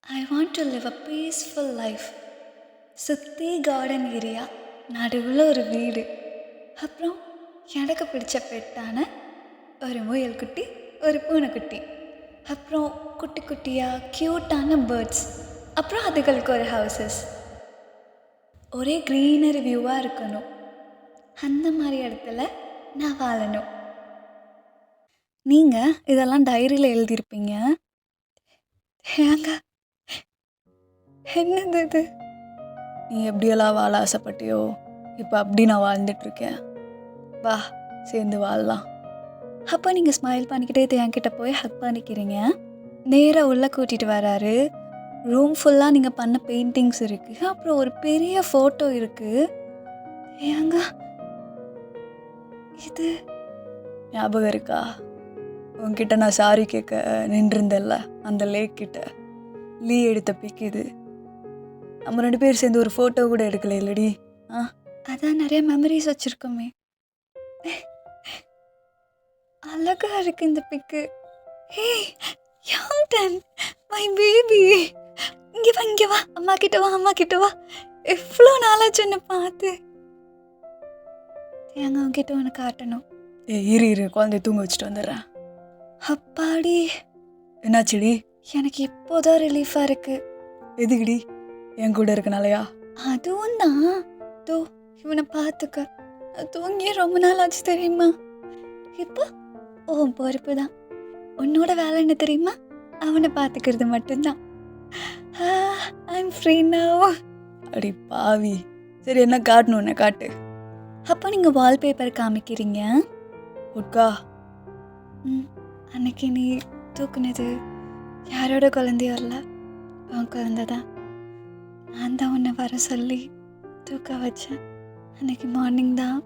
I want to live a peaceful life. சுற்றி கார்டன் ஏரியா, நடுவில் ஒரு வீடு, அப்புறம் எனக்கு பிடிச்ச பெட்டான ஒரு முயல் குட்டி, ஒரு பூனைக்குட்டி, அப்புறம் குட்டி குட்டியாக க்யூட்டான பேர்ட்ஸ், அப்புறம் அதுகளுக்கு ஒரு ஹவுசஸ். ஒரே க்ரீனரி வியூவாக இருக்கணும். அந்த மாதிரி இடத்துல நான் வாழணும். நீங்கள் இதெல்லாம் டைரியில் எழுதியிருப்பீங்க. ஏங்க என்னது இது? நீ எப்படியெல்லாம் வாழ ஆசைப்பட்டியோ இப்போ அப்படி நான் வாழ்ந்துட்டுருக்கேன். வா சேர்ந்து வாழலாம். அப்போ நீங்கள் ஸ்மைல் பண்ணிக்கிட்டே என்கிட்ட போய் ஹக் பண்ணிக்கிறீங்க. நேராக உள்ளே கூட்டிகிட்டு வராரு. ரூம் ஃபுல்லாக நீங்கள் பண்ண பெயிண்டிங்ஸ் இருக்குது, அப்புறம் ஒரு பெரிய ஃபோட்டோ இருக்குது. ஏங்க இது ஞாபகம் இருக்கா? உன்கிட்ட நான் சாரி கேட்க நின்றுருந்தேன்ல அந்த லேக் கிட்ட. லீ எடுத்த பிக் இது. நம்ம 2 பேர் சேர்ந்து ஒரு ஃபோட்டோ கூட எடுக்கல இல்லடி? அதான் நிறைய மெமரிஸ் வச்சுருக்கோமே. அழகா இருக்கு இந்த பிக்கு. ஹே யாங்டன், மை பேபி, இங்கே வா, அம்மா கிட்ட வா. எவ்வளோ நாளாச்சு என்னை பார்த்து. தேங்க உங்ககிட்ட ஒன்று காட்டணும். இரு குழந்தைய தூங்க வச்சுட்டு வந்துடுறேன். அப்பாடி, என்னாச்சுடி? எனக்கு இப்போதான் ரிலீஃபாக இருக்கு. எதுக்குடி? என் கூட இருக்கனாலயா? அதுவும் தான். தோ இவனை பார்த்துக்க. நான் தூங்கியே ரொம்ப நாள் ஆச்சு தெரியுமா? இப்போ ஓ பொறுப்பு தான். உன்னோட வேலை என்ன தெரியுமா? அவனை பார்த்துக்கிறது மட்டும்தான். I'm free now. அடி பாவி. சரி, என்ன காட்டணும்? என்ன காட்டு. அப்போ நீங்கள் வால்பேப்பர் காமிக்கிறீங்க. உட்கா. அன்னைக்கு நீ தூக்குனது யாரோட குழந்தையோ இல்லை, உன் குழந்தை தான். நான் தான் உன்னை வர சொல்லி தூக்க வச்சேன். அன்னைக்கு மார்னிங் தான்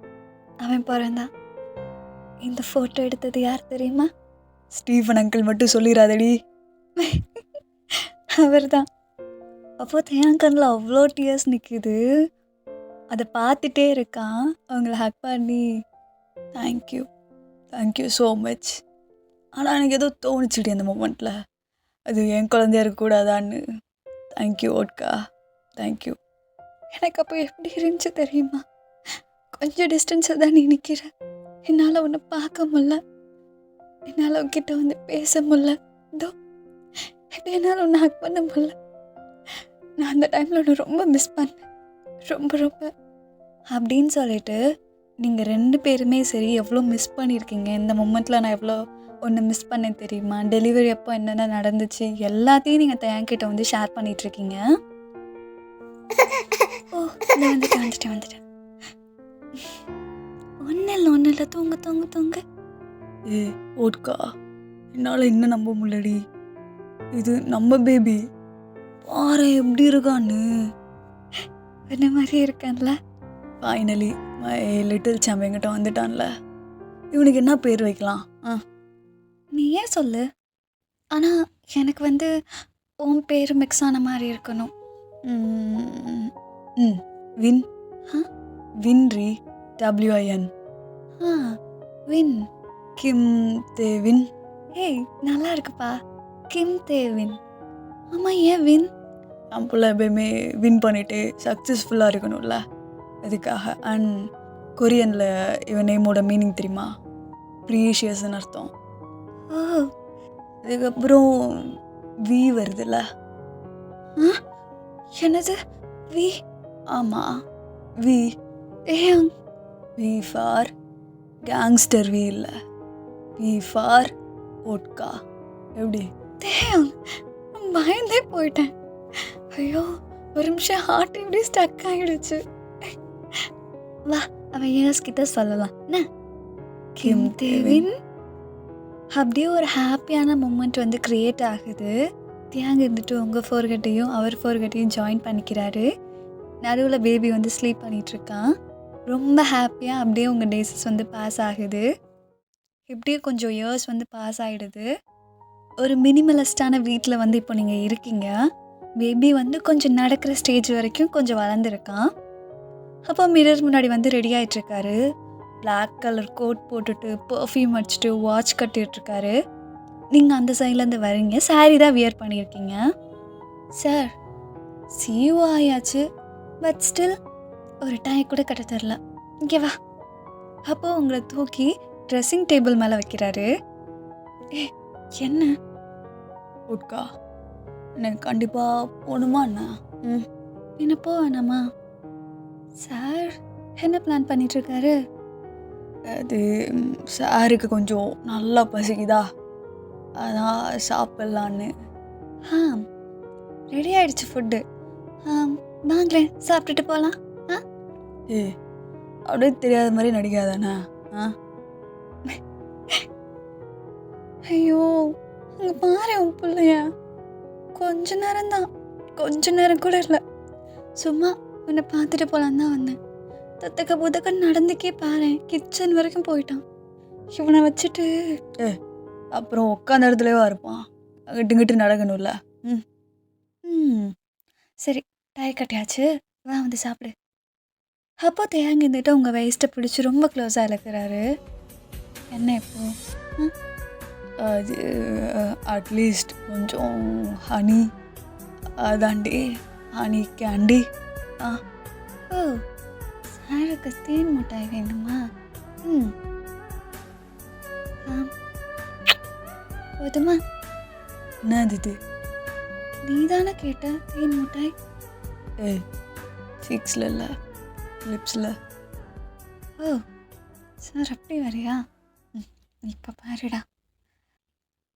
அவன் பிறந்தான். இந்த ஃபோட்டோ எடுத்தது யார் தெரியுமா? ஸ்டீஃபன் அங்கிள் மட்டும் சொல்லிடாதடி. அவர் தான். அப்போ தேங்கனில் அவ்வளோ டியர்ஸ் நிற்கிது. அதை பார்த்துட்டே இருக்கான். அவங்கள ஹக் பண்ணி தேங்க்யூ, தேங்க்யூ ஸோ மச். ஆனால் எனக்கு ஏதோ தோணுச்சுடி அந்த மூமெண்ட்டில், அது என் குழந்தையா இருக்கக்கூடாதான்னு. Thank you vodka, thank you. எனக்கு அப்போ எப்படி இருந்துச்சு தெரியுமா? கொஞ்சம் டிஸ்டன்ஸில் தான் நீ நிற்கிற. என்னால் உன்னை பார்க்க முடில, என்னால் உன்கிட்ட வந்து பேச முடில, இதோ இப்போ என்னால் உன்னை ஹக் பண்ண முடில. நான் அந்த டைமில் உன்னை ரொம்ப மிஸ் பண்ணேன், ரொம்ப ரொம்ப அப்படின்னு சொல்லிட்டு நீங்கள் 2 பேருமே சரி எவ்வளோ மிஸ் பண்ணியிருக்கீங்க. இந்த மொமெண்ட்டில் நான் எவ்வளோ ஒன்று மிஸ் பண்ணேன் தெரியுமா? டெலிவரி அப்போ என்னென்ன நடந்துச்சு எல்லாத்தையும் நீங்கள் என்கிட்ட வந்து ஷேர் பண்ணிகிட்ருக்கீங்க. ஓ நான் வந்துட்டேன். ஒன்றும் இல்லை, தூங்க. ஏ ஓட்கா, என்னால் இன்னும் நம்ப முடியலடி. இது நம்ம பேபி. பாரு எப்படி இருக்கான்னு. என்ன மாதிரி இருக்கான்ல. ஃபைனலி மை லிட்டில் சாம் என்கிட்ட வந்துட்டான்ல. இவனுக்கு என்ன பேர் வைக்கலாம்? நீ ஏன் சொல்லு. ஆனால் எனக்கு வந்து உன் பேர் மிக்ஸ் ஆன மாதிரி இருக்கணும். வின். வின்ரி, WIN. வின். கிம் தேவின். ஏய் நல்லா இருக்குப்பா, கிம் தேவின். ஆமாம், ஏன் வின்? என் பிள்ளை எப்பயுமே வின் பண்ணிட்டு சக்ஸஸ்ஃபுல்லாக இருக்கணும்ல, அதுக்காக. அண்ட் கொரியனில் இவன் நேமோட மீனிங் தெரியுமா? ப்ரீஷியஸ்ன்னு அர்த்தம். ஓ, அதுக்கப்புறம் வி வருதுல்ல. என்னது வி? ஆமாம், வி. ஏன்? வி ஃபார் கேங்ஸ்டர், வி இல்லை, வி ஃபார் ஓட்கா. எப்படி? தேம், பயந்தே போயிட்டேன். ஐயோ, ஒரு நிமிஷம் ஹார்ட் இப்படி ஸ்டக் ஆகிடுச்சு. வா அவன் ஏஸ் கிட்ட சொல்லலாம் என்ன? கிம் தேவின். அப்படியே ஒரு ஹாப்பியான மூமெண்ட் வந்து க்ரியேட் ஆகுது. தியாங்க இருந்துட்டு உங்கள் ஃபோர்கட்டையும் அவர் ஃபோர்கட்டையும் ஜாயின் பண்ணிக்கிறாரு. நடுவில் பேபி வந்து ஸ்லீப் பண்ணிகிட்ருக்கான். ரொம்ப ஹாப்பியாக அப்படியே உங்கள் டேஸஸ் வந்து பாஸ் ஆகுது. இப்படியே கொஞ்சம் இயர்ஸ் வந்து பாஸ் ஆகிடுது. ஒரு மினிமலிஸ்டான வீட்டில் வந்து இப்போ நீங்கள் இருக்கீங்க. பேபி வந்து கொஞ்சம் நடக்கிற ஸ்டேஜ் வரைக்கும் கொஞ்சம் வளர்ந்துருக்கான். அப்போ மிரர் முன்னாடி வந்து ரெடி ஆகிட்டுருக்காரு. பிளாக் கலர் கோட் போட்டுட்டு பர்ஃப்யூம் அடிச்சுட்டு வாட்ச் கட்டிகிட்ருக்காரு. நீங்கள் அந்த சைட்லேருந்து வரீங்க, சாரீ தான் வியர் பண்ணியிருக்கீங்க. சார் சியூ ஆயாச்சு, பட் ஸ்டில் ஒரு டை கூட கட்ட தரல, இங்கே வா. அப்போது உங்களை தூக்கி ட்ரெஸ்ஸிங் டேபிள் மேலே வைக்கிறாரு. ஏ என்ன? ஓட்கா, எனக்கு கண்டிப்பாக போகணுமா என்ன? என்ன போ வேணாமா? சார் என்ன பிளான் பண்ணிகிட்ருக்காரு? அது சாருக்கு கொஞ்சம் நல்லா பசிக்குதா, அதான் சாப்பிட்லான்னு. ரெடி ஆகிடுச்சு ஃபுட்டு. வாங்களேன் சாப்பிட்டுட்டு போகலாம். ஏ அப்படியே தெரியாத மாதிரி நடிக்காதானே? ஐயோ, அங்கே பாரு உன் பிள்ளைய. கொஞ்ச நேரம் கூட இல்லை, சும்மா உன்னை பார்த்துட்டு போகலான் தான் வந்தேன். தத்தக்க புதக்க நடந்துக்கே பாரு, கிச்சன் வரைக்கும் போயிட்டான். இவனை வச்சுட்டு அப்புறம் உட்காந்த இடத்துலவா இருப்பான், அங்கிட்டு நடக்கணும்ல. சரி, டை கட்டியாச்சு, வா வந்து சாப்பிடு. அப்போ தேங்க இருந்துட்டு உங்கள் வேஸ்ட்டை பிடிச்சி ரொம்ப க்ளோஸாக இழுக்கிறாரு. என்ன இப்போ? அது அட்லீஸ்ட் கொஞ்சம் ஹனி, அதாண்டி ஹனி கேண்டி. ஓ, சாருக்கு தேன் மிட்டாய் வேணுமா? போதுமா? என்னது இது? நீ தானே கேட்ட தேன் மிட்டாய். ஏய், சீக்ஸில் இல்லை, லிப்ஸில். ஓ சார், அப்படி வரையா? இப்போ பாருடா.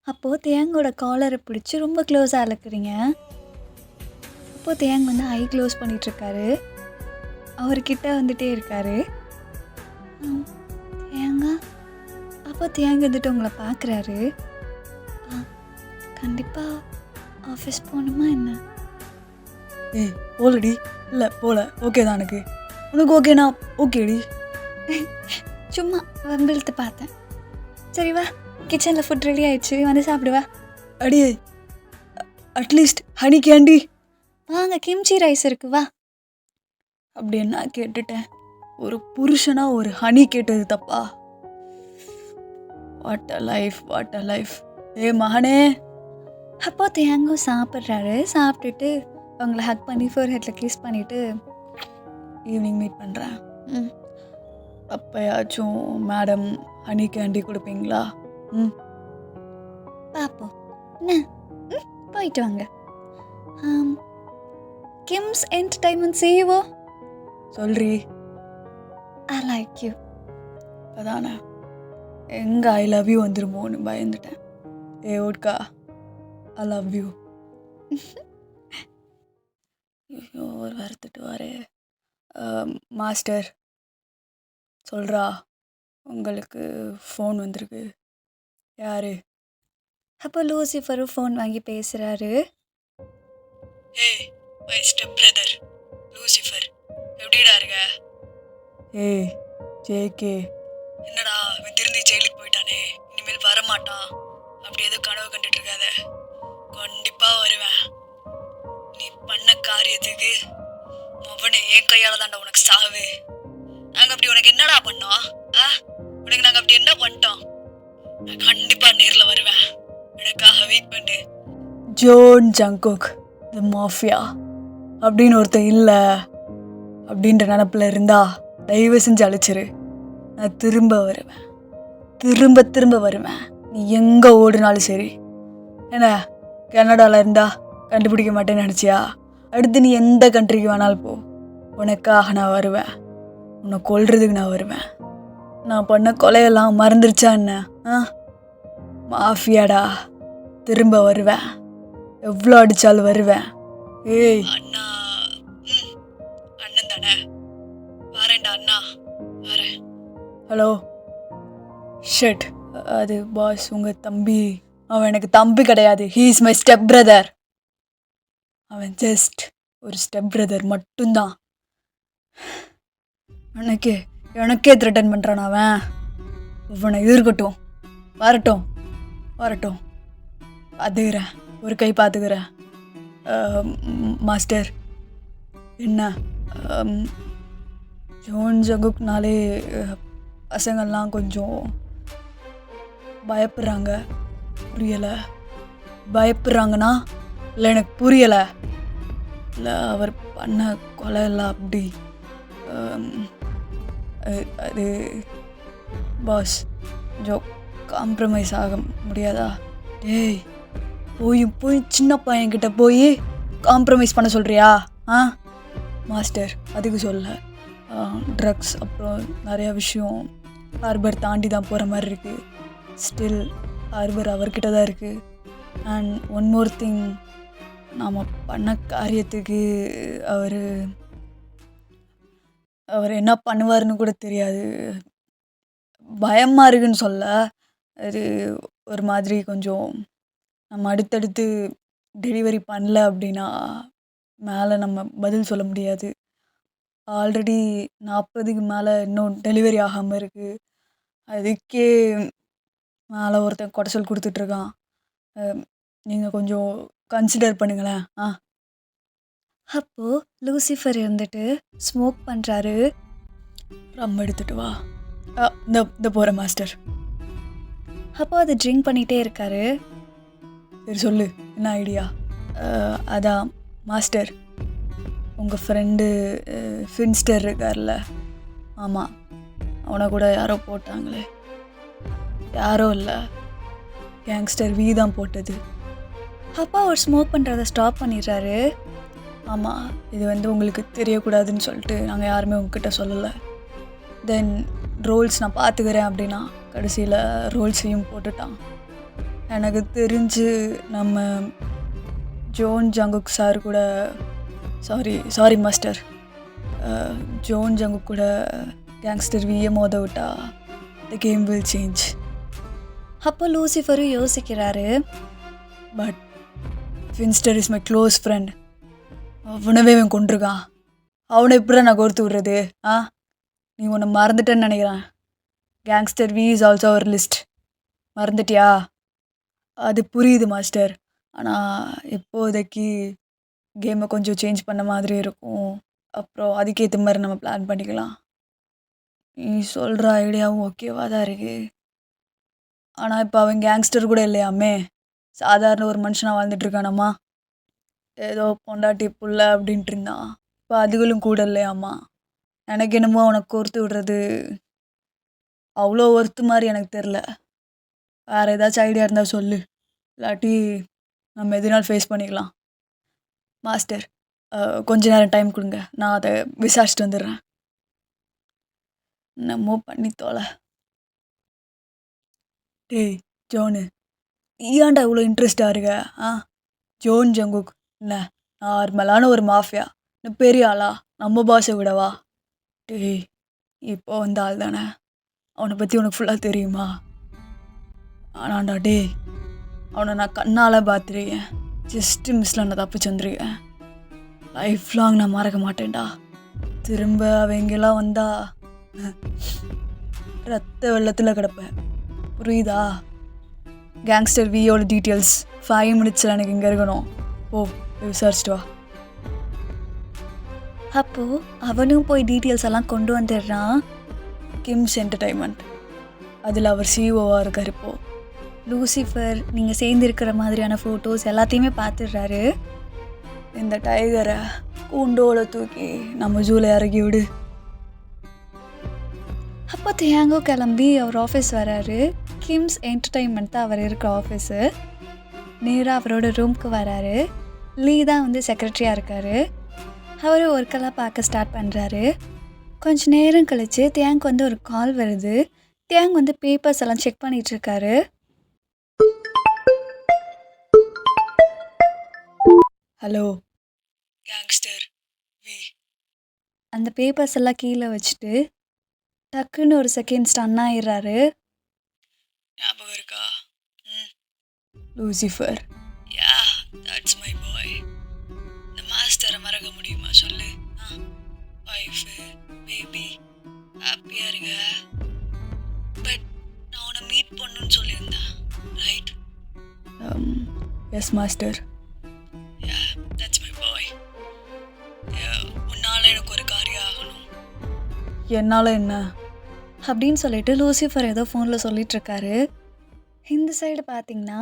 அப்போது தேங்கோட காலரை பிடிச்சி ரொம்ப க்ளோஸாக இழுக்கிறீங்க. அப்போது தேங் வந்து ஐ க்ளோஸ் பண்ணிகிட்ருக்காரு. அவர்கிட்ட வந்துட்டே இருக்காரு. தேங்கா. அப்போ தேங்க வந்துட்டு உங்களை பார்க்குறாரு. கண்டிப்பாக ஆஃபீஸ் போகணுமா என்ன? ஏய், போலடி. இல்லை போல. ஓகே தான் எனக்கு. உனக்கு ஓகேண்ணா? ஓகேடி. சும்மா வம்பிழுத்து பார்த்தேன். சரி வா, கிச்சனில் ஃபுட் ரெடி ஆயிடுச்சு, வந்து சாப்பிடுவா. அடியே, அட்லீஸ்ட் ஹனி கேண்டி. வாங்க, கிம்ச்சி ரைஸ் இருக்கு, வா. அப்படி என்ன கேட்டுட்டேன்? ஒரு புருஷனா ஒரு ஹனி கேட்டது தப்பா? What a life, what a life. ஏ மகனே. அப்போ தேங்கும் சாப்பிட்றாரு. சாப்பிட்டுட்டு அவங்கள ஹக் பண்ணி ஃபோர்ஹெட்டில் கிஸ் பண்ணிவிட்டு ஈவினிங் மீட் பண்ணுறேன். அப்போயாச்சும் மேடம் ஹனி கேண்டி கொடுப்பீங்களா? பார்ப்போம். என்ன? போயிட்டு வாங்க. கிம்ஸ் என்டர்டைன்மெண்ட் சிஇஓ சொல்றி. I like you. அதானே, எங்கே ஐ லவ் யூ வந்துருமோன்னு பயந்துட்டேன். ஏ ஓட்கா, ஐ லவ் யூ. ஐயோ, ஒரு வரத்துட்டு வாரே. மாஸ்டர் சொல்கிறா, உங்களுக்கு ஃபோன் வந்திருக்கு. யாரு? அப்போ லூசிஃபரும் ஃபோன் வாங்கி பேசுகிறாரு. ஏய், மை ஸ்டெப் பிரதர் லூசிஃபர், எப்படிடா இருக்க? ஏய் ஜேகே, என்னடா அவன் திருந்தி ஜெயிலுக்கு போயிட்டானே, இனிமேல் வரமாட்டான். அப்படி எதுவும் கனவு கண்டுட்டு இருக்காத. கண்டிப்பாக வருவேன். நீ பண்ண காரியத்துக்கு அவனை என் கையால் தாண்டா உனக்கு சாவு. நாங்கள் அப்படி உனக்கு என்னடா பண்ணோம்? உனக்கு நாங்கள் அப்படி என்ன பண்ணிட்டோம்? நான் கண்டிப்பாக நேரில் வருவேன். எனக்காக வெயிட் பண்ணு. ஜோன் ஜங்குக் தி மாஃபியா அப்படின்னு ஒருத்தன் இல்லை அப்படின்ற நினப்பில் இருந்தா தயவு செஞ்சு அழிச்சிரு. நான் திரும்ப வருவேன், திரும்ப வருவேன். நீ எங்கே ஓடுனாலும் சரி. என்ன கனடாவில் இருந்தா கண்டுபிடிக்க மாட்டேன்னு நினச்சியா? அடுத்து நீ எந்த கண்ட்ரிக்கு வேணாலும் போ, உனக்காக நான் வருவேன். உன்னை கொல்றதுக்கு நான் வருவேன். நான் பண்ண கொலையெல்லாம் மறந்துருச்சா என்ன? மாஃபியாடா, திரும்ப வருவேன். எவ்வளோ அடித்தாலும் வருவேன். ஏய் அண்ணா. அண்ணன் தானே, வரேன்டா அண்ணா, வரேன். ஹலோ. ஷிட், அது பாஸ் உங்கள் தம்பி. அவன் எனக்கு தம்பி கிடையாது. He is my step brother. அவன் ஜஸ்ட் ஒரு ஸ்டெப் பிரதர் மட்டும்தான். எனக்கே த்ரெட்டன் பண்ணுறான் அவன். இவனை இருக்கட்டும், வரட்டும். பார்த்துக்கிறேன், ஒரு கை பார்த்துக்கிறேன். மாஸ்டர் என்ன, ஜோன் ஜங்குக்னாலே பசங்கள்லாம் கொஞ்சம் பயப்படுறாங்க. புரியலை. பயப்படுறாங்கன்னா இல்லை எனக்கு புரியலை. இல்லை அவர் பண்ண கொலை எல்லாம் அப்படி. அது பாஸ் கொஞ்சம் காம்ப்ரமைஸ் ஆக முடியாதா? டேய், போய் சின்ன பையன்கிட்ட போய் காம்ப்ரமைஸ் பண்ண சொல்கிறியா? மாஸ்டர் அதுக்கு சொல்ல, ட்ரக்ஸ் அப்புறம் நிறையா விஷயம் ஹார்பர் தாண்டி தான் போகிற மாதிரி இருக்குது. ஸ்டில் ஹார்பர் அவர்கிட்ட தான் இருக்குது. அண்ட் ஒன் மோர் திங், நாம் பண்ண காரியத்துக்கு அவர் என்ன பண்ணுவார்னு கூட தெரியாது. பயமாக இருக்குன்னு சொல்ல, அது ஒரு மாதிரி கொஞ்சம் நம்ம அடுத்தடுத்து டெலிவரி பண்ணல அப்படின்னா மேலே நம்ம பதில் சொல்ல முடியாது. ஆல்ரெடி 40க்கு மேலே இன்னும் டெலிவரி ஆகாமல் இருக்குது. அதுக்கே மேலே ஒருத்தன் குடைச்சல் கொடுத்துட்ருக்கான். நீங்கள் கொஞ்சம் கன்சிடர் பண்ணுங்களேன். அப்போது லூசிஃபர் இருந்துட்டு ஸ்மோக் பண்ணுறாரு. ரம் எடுத்துட்டு வா. இந்த போகிறேன் மாஸ்டர். அப்போ அது ட்ரிங்க் பண்ணிகிட்டே இருக்காரு. சரி சொல்லு, என்ன ஐடியா? அதான் மாஸ்டர், உங்கள் ஃப்ரெண்டு ஃபின்ஸ்டர் இருக்கார்ல? ஆமாம், அவனை கூட யாரோ போட்டாங்களே. யாரோ இல்லை, கேங்ஸ்டர் வி தான் போட்டது. அப்பா அவர் ஸ்மோக் பண்ணுறத ஸ்டாப் பண்ணிடுறாரு. ஆமாம், இது வந்து உங்களுக்கு தெரியக்கூடாதுன்னு சொல்லிட்டு நாங்கள் யாருமே உங்ககிட்ட சொல்லலை. தென் ரோல்ஸ் நான் பார்த்துக்கிறேன் அப்படின்னா கடைசியில் ரோல்ஸையும் போட்டுட்டான். எனக்கு தெரிஞ்சு நம்ம ஜோன் ஜங்குக் சார் கூட சாரி மாஸ்டர், ஜோன் ஜங்குக் கூட கேங்ஸ்டர் வியை மோத விட்டா த கேம் வில் சேஞ்ச். அப்போ லூசிஃபரும் யோசிக்கிறாரு. But Finster is my close friend. அவனவே அவன் கொண்டிருக்கான். அவனை எப்படி நான் கோர்த்து விட்றது? நீ உன்னை மறந்துட்டேன்னு நினைக்கிறேன். Gangster V is also our list. மறந்துட்டியா? அது புரியுது மாஸ்டர். ஆனால் இப்போதைக்கு கேமை கொஞ்சம் சேஞ்ச் பண்ண மாதிரி இருக்கும். அப்புறம் அதுக்கேற்ற மாதிரி நம்ம பிளான் பண்ணிக்கலாம். நீ சொல்கிற ஐடியாவும் ஓகேவாக தான் இருக்குது. ஆனால் இப்போ அவன் கேங்ஸ்டர் கூட இல்லையாமே, சாதாரண ஒரு மனுஷனாக வாழ்ந்துட்டுருக்கானம்மா. ஏதோ பொண்டாட்டி புள்ள அப்படின்ட்டு இருந்தான். இப்போ அதுகளும் கூட இல்லையாம்மா. எனக்கு என்னமோ அவனை கோர்த்து விடுறது அவ்வளோ ஒர்த்து மாதிரி எனக்கு தெரில. வேறு ஏதாச்சும் ஐடியா இருந்தால் சொல்லு, இல்லாட்டி நம்ம எதுனாலும் ஃபேஸ் பண்ணிக்கலாம். மாஸ்டர், கொஞ்ச நேரம் டைம் கொடுங்க, நான் அதை விசாரிச்சுட்டு வந்துடுறேன். நம்ம பண்ணி தோலை. டேய் ஜோனு, ஏன்டா இவ்வளோ இன்ட்ரெஸ்டாக இருக்க? ஜோன் ஜங்குக் என்ன நார்மலான ஒரு மாஃபியா, இன்னும் பெரிய ஆளா? நம்ம பாஸை விடவா? டேய், இப்போ வந்த ஆள் தானே, அவனை பற்றி உனக்கு ஃபுல்லாக தெரியுமா? ஆனாண்டா டேய், அவனை நான் கண்ணால் பார்த்துருக்கேன். ஜஸ்ட்டு மிஸ்ல நான் தப்பிச்சு வந்துருக்கேன். லைஃப் லாங் நான் மறக்க மாட்டேன்டா. திரும்ப அவங்கெல்லாம் வந்தா ரத்த வெள்ளத்தில் கிடப்பேன். புரியுதா? கேங்ஸ்டர் வியோட டீட்டெயில்ஸ் 5 minutesல எனக்கு இங்கே இருக்கணும். விசாரிச்சுட்டு வா. அப்போது அவனும் போய் டீட்டெயில்ஸ் எல்லாம் கொண்டு வந்துடுறான். கிம்ஸ் என்டர்டைன்மெண்ட், அதில் அவர் சிஓவாக இருக்கார் இப்போது. லூசிஃபர் நீங்கள் சேர்ந்துருக்கிற மாதிரியான ஃபோட்டோஸ் எல்லாத்தையுமே பார்த்துடுறாரு. இந்த டைகரை கூண்டோட தூக்கி நம்ம ஜூலை இறக்கி விடு. அப்போ தியாங்கோ கிளம்பி அவர் ஆஃபீஸ் வராரு. கிம்ஸ் என்டர்டைன்மெண்ட் தான் அவர் இருக்கிற ஆஃபீஸு. நேராக அவரோட ரூம்க்கு வராரு. லீ தான் வந்து செக்ரட்டரியாக இருக்கார். அவர் ஒர்க்கெல்லாம் பார்க்க ஸ்டார்ட் பண்ணுறாரு. கொஞ்சம் நேரம் கழித்து தியாங்க்கு வந்து ஒரு கால் வருது. தியாங் வந்து பேப்பர்ஸ் எல்லாம் செக் பண்ணிகிட்ருக்காரு. Hello gangster V. அந்த பேப்பர்ஸ் எல்லாம் கீழே வச்சுட்டு டக்குன்னு ஒரு செகண்ட் ஸ்டன் ஆயிடுறாரு. ஞாபகம் இருக்கா? லூசிஃபர். யா, தட்ஸ் மை பாய். இந்த மாஸ்டரை மறக்க முடியுமா சொல்லு? வைஃபு, பேபி, ஹாப்பியாக இருங்க. பட் நான் உன்னை மீட் பண்ணணும்னு சொல்லியிருந்தேன், right? Yes master. Yeah, that's my boy. உன்னால் எனக்கு ஒரு காரியம் ஆகணும். என்னால் என்ன அப்படின்னு சொல்லிட்டு லூசிஃபர் ஏதோ ஃபோனில் சொல்லிகிட்ருக்காரு. இந்த சைடு பார்த்தீங்கன்னா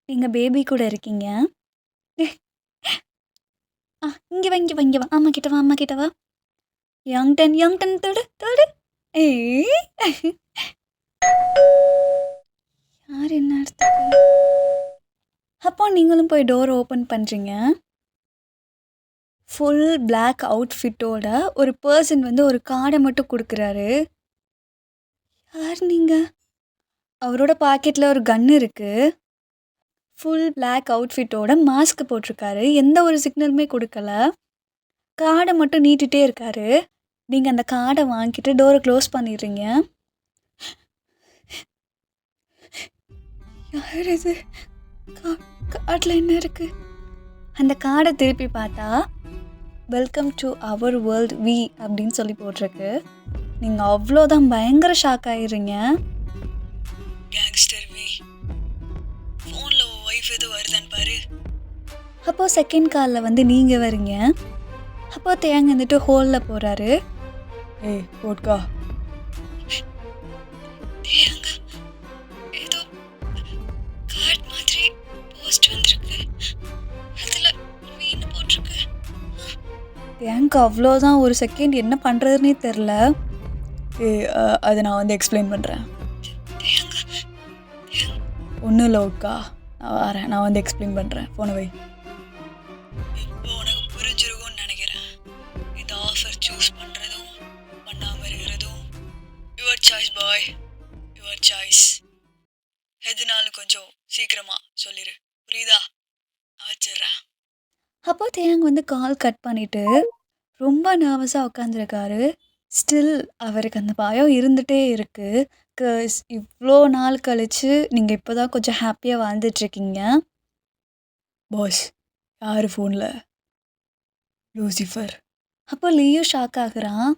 நீங்கள் பேபி கூட இருக்கீங்க. இங்கே வா இங்கே வா இங்கே வா, அம்மா கிட்ட வா அம்மா கிட்ட வா. யங் டன் தொடு தொடு. யார் என்ன அர்த்தம்? அப்போ நீங்களும் போய் டோர் ஓப்பன் பண்ணுறீங்க. ஃபுல் பிளாக் அவுட்ஃபிட்டோட ஒரு பர்சன் வந்து ஒரு கார்டை மட்டும் கொடுக்குறாரு. யார் நீங்கள்? அவரோட பாக்கெட்டில் ஒரு கன் இருக்குது. ஃபுல் பிளாக் அவுட்ஃபிட்டோட மாஸ்க் போட்டிருக்காரு. எந்த ஒரு சிக்னலுமே கொடுக்கல. கார்டை மட்டும் நீட்டிகிட்டே இருக்காரு. நீங்கள் அந்த கார்டை வாங்கிட்டு டோரை க்ளோஸ் பண்ணிடுறீங்க. யார் இது? கார்டில் என்ன இருக்குது? அந்த கார்டை திருப்பி பார்த்தா welcome to our world V அப்படின்னு சொல்லி போட்டிருக்கு. நீங்கள் அவ்வளோதான் பயங்கர ஷாக் ஆகிடுறீங்க. கேங்ஸ்டர் வி, ஃபோனில் ஒய்ஃப் எது வருதான்னு பாரு. அப்போது செகண்ட் காலில் வந்து நீங்கள் வரீங்க. அப்போ தேங்க வந்துட்டு ஹோலில் போகிறாரு. ஏய் போட்கா. ஏதோ கார்ட் மாதிரி போஸ்ட் வந்திருக்கு, அதில் வீணு போட்டிருக்கு. தேங்க அவ்வளோதான், ஒரு செகண்ட் என்ன பண்ணுறதுனே தெரில. அதை நான் வந்து எக்ஸ்பிளைன் பண்ணுறேன். ஒன்றும் இல்லை உட்கா, நான் வரேன், நான் வந்து எக்ஸ்பிளைன் பண்ணுறேன். ஃபோனை வை. இப்போ உனக்கு புரிஞ்சிருக்கும்னு நினைக்கிறேன். இந்த ஆஃபர் சூஸ் பண்ணுறதும் பண்ணாமல் இருக்கிறதும் your choice bye, your choice. எதுனாலும் கொஞ்சம் சீக்கிரமாக சொல்லிடு, புரியுதா? நான் வச்சிடுறேன். அப்போ தேயாங் வந்து கால் கட் பண்ணிவிட்டு ரொம்ப நர்வஸாக உட்காந்துருக்காரு. ஸ்டில் அவருக்கு அந்த பயம் இருந்துகிட்டே இருக்குது. பிகாஸ் இவ்வளோ நாள் கழித்து நீங்கள் இப்போ தான் கொஞ்சம் ஹாப்பியாக வாழ்ந்துட்டுருக்கீங்க. பாஸ், யார் ஃபோனில்? லூசிஃபர். அப்போ லீயும் ஷாக் ஆகுறான்.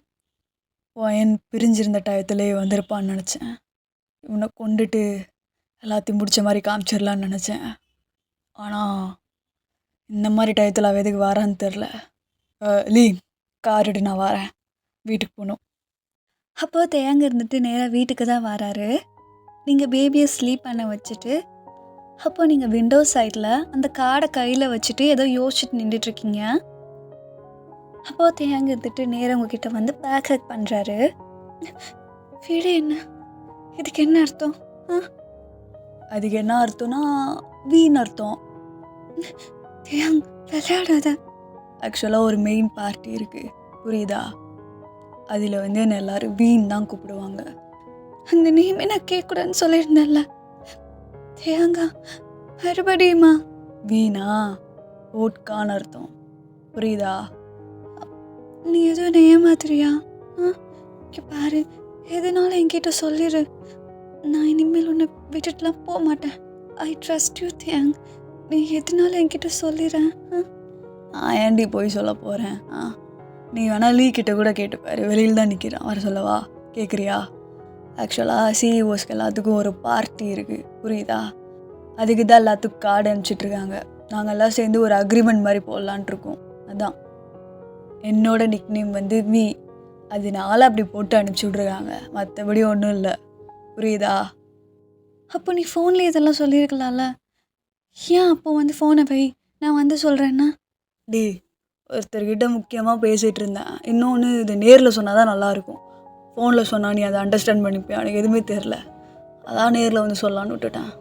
பையன் பிரிஞ்சிருந்த டயத்துலேயே வந்திருப்பான்னு நினச்சேன். இவனை கொண்டுட்டு எல்லாத்தையும் முடிச்ச மாதிரி காமிச்சிடலான்னு நினச்சேன். ஆனால் இந்த மாதிரி டயத்தில் அவள் எதுக்கு வரான்னு தெரில. லீ, கார் எடு, நான் வரேன், வீட்டுக்கு போகணும். அப்போ தேயாங்க இருந்துட்டு நேராக வீட்டுக்கு தான் வராரு. நீங்கள் பேபியை ஸ்லீப் பண்ண வச்சுட்டு அப்போ நீங்கள் விண்டோ சைடில் அந்த கார்டை கையில் வச்சுட்டு ஏதோ யோசிச்சுட்டு நின்றுட்டுருக்கீங்க. அப்போது தேயாங்க இருந்துட்டு நேராக உங்ககிட்ட வந்து பேக் ஹக் பண்ணுறாரு. வீடு என்ன, இதுக்கு என்ன அர்த்தம்? அதுக்கு என்ன அர்த்தம்னா வீண் அர்த்தம். தேயாங் விளையாடாத. ஆக்சுவலாக ஒரு மெயின் பார்ட்டி இருக்குது, புரியுதா? அதில் வந்து என்ன எல்லோரும் வீண் தான் கூப்பிடுவாங்க. அந்த நேமே நான் கேட்கக்கூடாதுன்னு சொல்லியிருந்தேன்ல. தேயாங்கா மறுபடியுமா? வீணா ஓட்கான்னு அர்த்தம், புரியுதா? நீ எதுவும் ஏமாத்துறியா? இங்கே பாரு, எதுனாலும் என்கிட்ட சொல்லிடு. நான் இனிமேல் உன்னை விட்டுட்டுலாம் போக மாட்டேன். ஐ ட்ரஸ்ட் யூ தேயாங். நீ எதுனாலும் என்கிட்ட சொல்லிடுறேன். நான் ஏண்டி போய் சொல்ல போகிறேன்? நீ வேணா லீ கிட்ட கூட கேட்டுப்பாரு, வெளியில் தான் நிற்கிறான், வர சொல்லவா? கேட்குறியா? ஆக்சுவலாக சிஇஓஸ்க்கு எல்லாத்துக்கும் ஒரு பார்ட்டி இருக்குது, புரியுதா? அதுக்கு தான் எல்லாத்துக்கும் கார்டு அனுப்பிச்சிட்ருக்காங்க. நாங்கள் எல்லாம் சேர்ந்து ஒரு அக்ரிமெண்ட் மாதிரி போடலான்ட்ருக்கோம். அதான் என்னோட நிக்நேம் வந்து மீ, அதனால அப்படி போட்டு அனுப்பிச்சி விட்ருக்காங்க, மற்றபடி ஒன்றும் இல்லை, புரியுதா? அப்போ நீ ஃபோனில் இதெல்லாம் சொல்லியிருக்கலாம்ல. ஏன் அப்போ வந்து ஃபோனை வை, நான் வந்து சொல்கிறேன்னா? டே, ஒருத்தர்கிட்ட முக்கியமாக பேசிகிட்டு இருந்தேன். இன்னொன்று, இது நேரில் சொன்னால் தான் நல்லாயிருக்கும். ஃபோனில் சொன்னால் நீ அதை அண்டர்ஸ்டாண்ட் பண்ணிப்பேன், எனக்கு எதுவுமே தெரில. அதான் நேரில் வந்து சொல்லலான்னு விட்டுட்டேன்.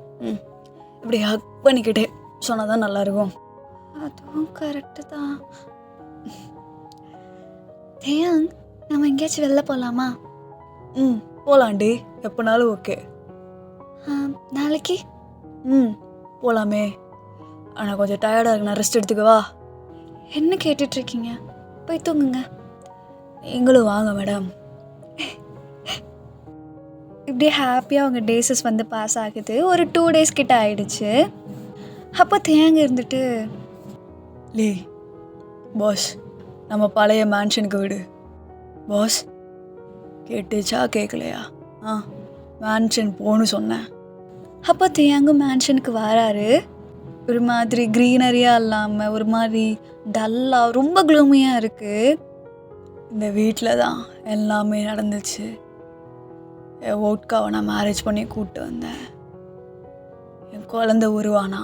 இப்படி ஹக் பண்ணிக்கிட்டே சொன்னால் தான் நல்லாயிருக்கும். அதுவும் கரெக்டு தான். தேயாங், நம்ம எங்கேயாச்சும் வெளில போகலாமா? போகலாண்டி, எப்போனாலும் ஓகே. நாளைக்கு? போகலாமே. ஆனால் கொஞ்சம் டயர்டாக இருக்கு, நான் ரெஸ்ட் எடுத்துக்கவா? என்ன கேட்டுட்ருக்கீங்க? போய் தூங்குங்க. நீங்களும் வாங்க மேடம். இப்படியே ஹாப்பியாக அவங்க டேஸஸ் வந்து பாஸ் ஆகுது. ஒரு 2 days கிட்ட ஆயிடுச்சு. அப்போ தேங்க இருந்துட்டு, லீ பாஸ், நம்ம பழைய மேன்ஷனுக்கு விடு. பாஸ், கேட்டுச்சா கேட்கலையா? மேன்ஷன் போன்னு சொன்னேன். அப்போ தேயாங்க மேன்ஷனுக்கு வராரு. ஒரு மாதிரி க்ரீனரியாக இல்லாமல் ஒரு மாதிரி டல்லாக ரொம்ப க்ளூமியாக இருக்குது. இந்த வீட்டில் தான் எல்லாமே நடந்துச்சு. என் ஓட்காவை நான் மேரேஜ் பண்ணி கூப்பிட்டு வந்தேன். என் குழந்தை உருவானா,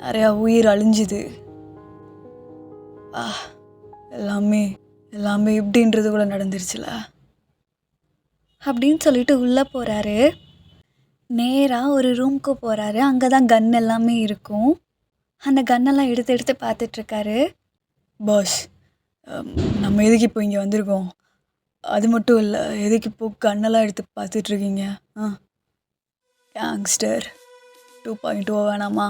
நிறையா உயிர் அழிஞ்சுது. எல்லாமே எல்லாமே இப்படின்றது கூட நடந்துருச்சுல அப்படின்னு சொல்லிட்டு உள்ளே போகிறாரு. நேராக ஒரு ரூமுக்கு போகிறாரு. அங்கே தான் கன் எல்லாமே இருக்கும். அந்த கன்னெல்லாம் எடுத்து எடுத்து பார்த்துட்ருக்காரு. பாஸ், நம்ம எதுக்கு இப்போ இங்கே வந்திருக்கோம்? அது மட்டும் இல்லை, எதுக்கு இப்போ கண்ணெல்லாம் எடுத்து பார்த்துட்ருக்கீங்க? கேங்ஸ்டர் 2.0 வேணாமா?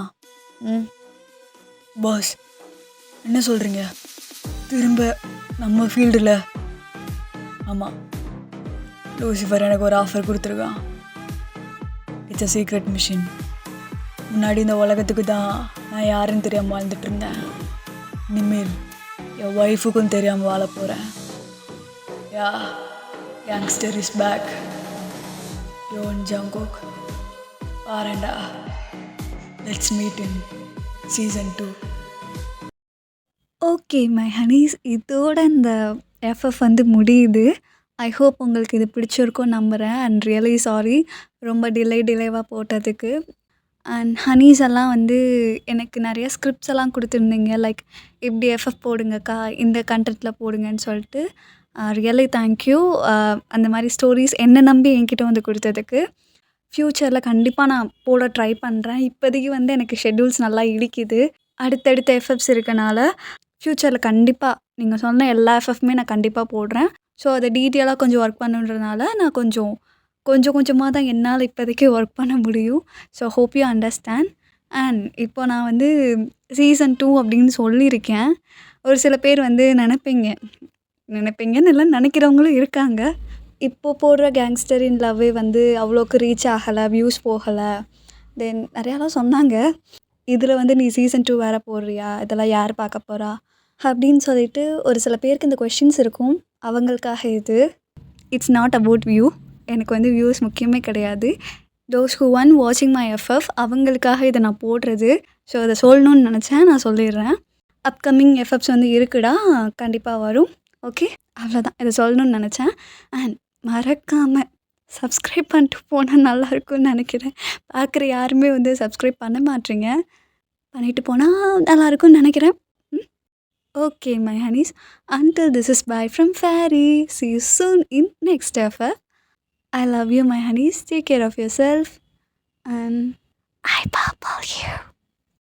பாஸ், என்ன சொல்கிறீங்க? திரும்ப நம்ம ஃபீல்டில்? ஆமாம், லூசிஃபர் எனக்கு ஒரு ஆஃபர் கொடுத்துருக்கான். It's a secret machine. முன்னாடி இந்த உலகத்துக்கு தான் நான் யாருன்னு தெரியாமல் வாழ்ந்துட்டு இருந்தேன். இனிமேல் என் ஒய்ஃபுக்கும் தெரியாமல் வாழ போகிறேன். Yeah, gangster is back. Jeon Jungkook, பாரண்டா. Let's meet in season 2. Okay my honeys, இதோட இந்த எஃப்எஃப் வந்து முடியுது. ஐ ஹோப் உங்களுக்கு இது பிடிச்சிருக்கும் நம்புகிறேன். அண்ட் ரியலி சாரி ரொம்ப டிலேவாக போட்டதுக்கு. அண்ட் ஹனீஸ் எல்லாம் வந்து எனக்கு நிறைய ஸ்கிரிப்ட்ஸ் எல்லாம் கொடுத்துருந்தீங்க. லைக் இப்படி எஃப்எஃப் போடுங்கக்கா, இந்த கண்டென்ட்டில் போடுங்கன்னு சொல்லிட்டு. Really thank you. அந்த மாதிரி ஸ்டோரிஸ் என்னை நம்பி என்கிட்ட வந்து கொடுத்ததுக்கு. ஃப்யூச்சரில் கண்டிப்பாக நான் போட ட்ரை பண்ணுறேன். இப்போதைக்கு வந்து எனக்கு ஷெட்யூல்ஸ் நல்லா இடிக்குது. அடுத்தடுத்த எஃப்எஃப்ஸ் இருக்கனால ஃப்யூச்சரில் கண்டிப்பாக நீங்கள் சொன்ன எல்லா எஃப்எஃப்மே நான் கண்டிப்பாக போடுறேன். ஸோ அதை டீட்டெயிலாக கொஞ்சம் ஒர்க் பண்ணுன்றதுனால நான் கொஞ்சம் கொஞ்சமாக தான் என்னால் இப்போதைக்கு ஒர்க் பண்ண முடியும். So hope you understand. And இப்போ நான் வந்து சீசன் 2 அப்படின்னு சொல்லியிருக்கேன். ஒரு சில பேர் வந்து நினைப்பீங்கன்னு இல்லை, நினைக்கிறவங்களும் இருக்காங்க. இப்போ போடுற கேங்ஸ்டர் இன் லவ்வே வந்து அவ்வளோக்கு ரீச் ஆகலை, வியூஸ் போகலை. தென் நிறையாலாம் சொன்னாங்க, இதில் வந்து நீ சீசன் 2 வேறு போடுறியா, இதெல்லாம் யார் பார்க்க போகிறா அப்படின்னு சொல்லிட்டு ஒரு சில பேருக்கு இந்த கொஷின்ஸ் இருக்கும். அவங்களுக்காக இது. It's not about view. எனக்கு வந்து வியூஸ் முக்கியமே கிடையாது. தோஸ் ஹூ ஒன் வாட்சிங் மை எஃப்எஃப் அவங்களுக்காக இதை நான் போடுறது. ஸோ அதை சொல்லணுன்னு நினச்சேன், நான் சொல்லிடுறேன். அப்கமிங் எஃப்எஃப்ஸ் வந்து இருக்குடா, கண்டிப்பாக வரும். ஓகே, அவ்வளோதான், இதை சொல்லணுன்னு நினச்சேன். அண்ட் மறக்காமல் சப்ஸ்கிரைப் பண்ணிட்டு போனால் நல்லாயிருக்கும்னு நினைக்கிறேன். பார்க்குற யாருமே வந்து சப்ஸ்கிரைப் பண்ண மாட்டீங்க. பண்ணிட்டு போனால் நல்லாயிருக்கும்னு நினைக்கிறேன். Okay, my honeys. Until this is bye from Fairy. See you soon in next FF. I love you, my honeys. Take care of yourself. And I purple you.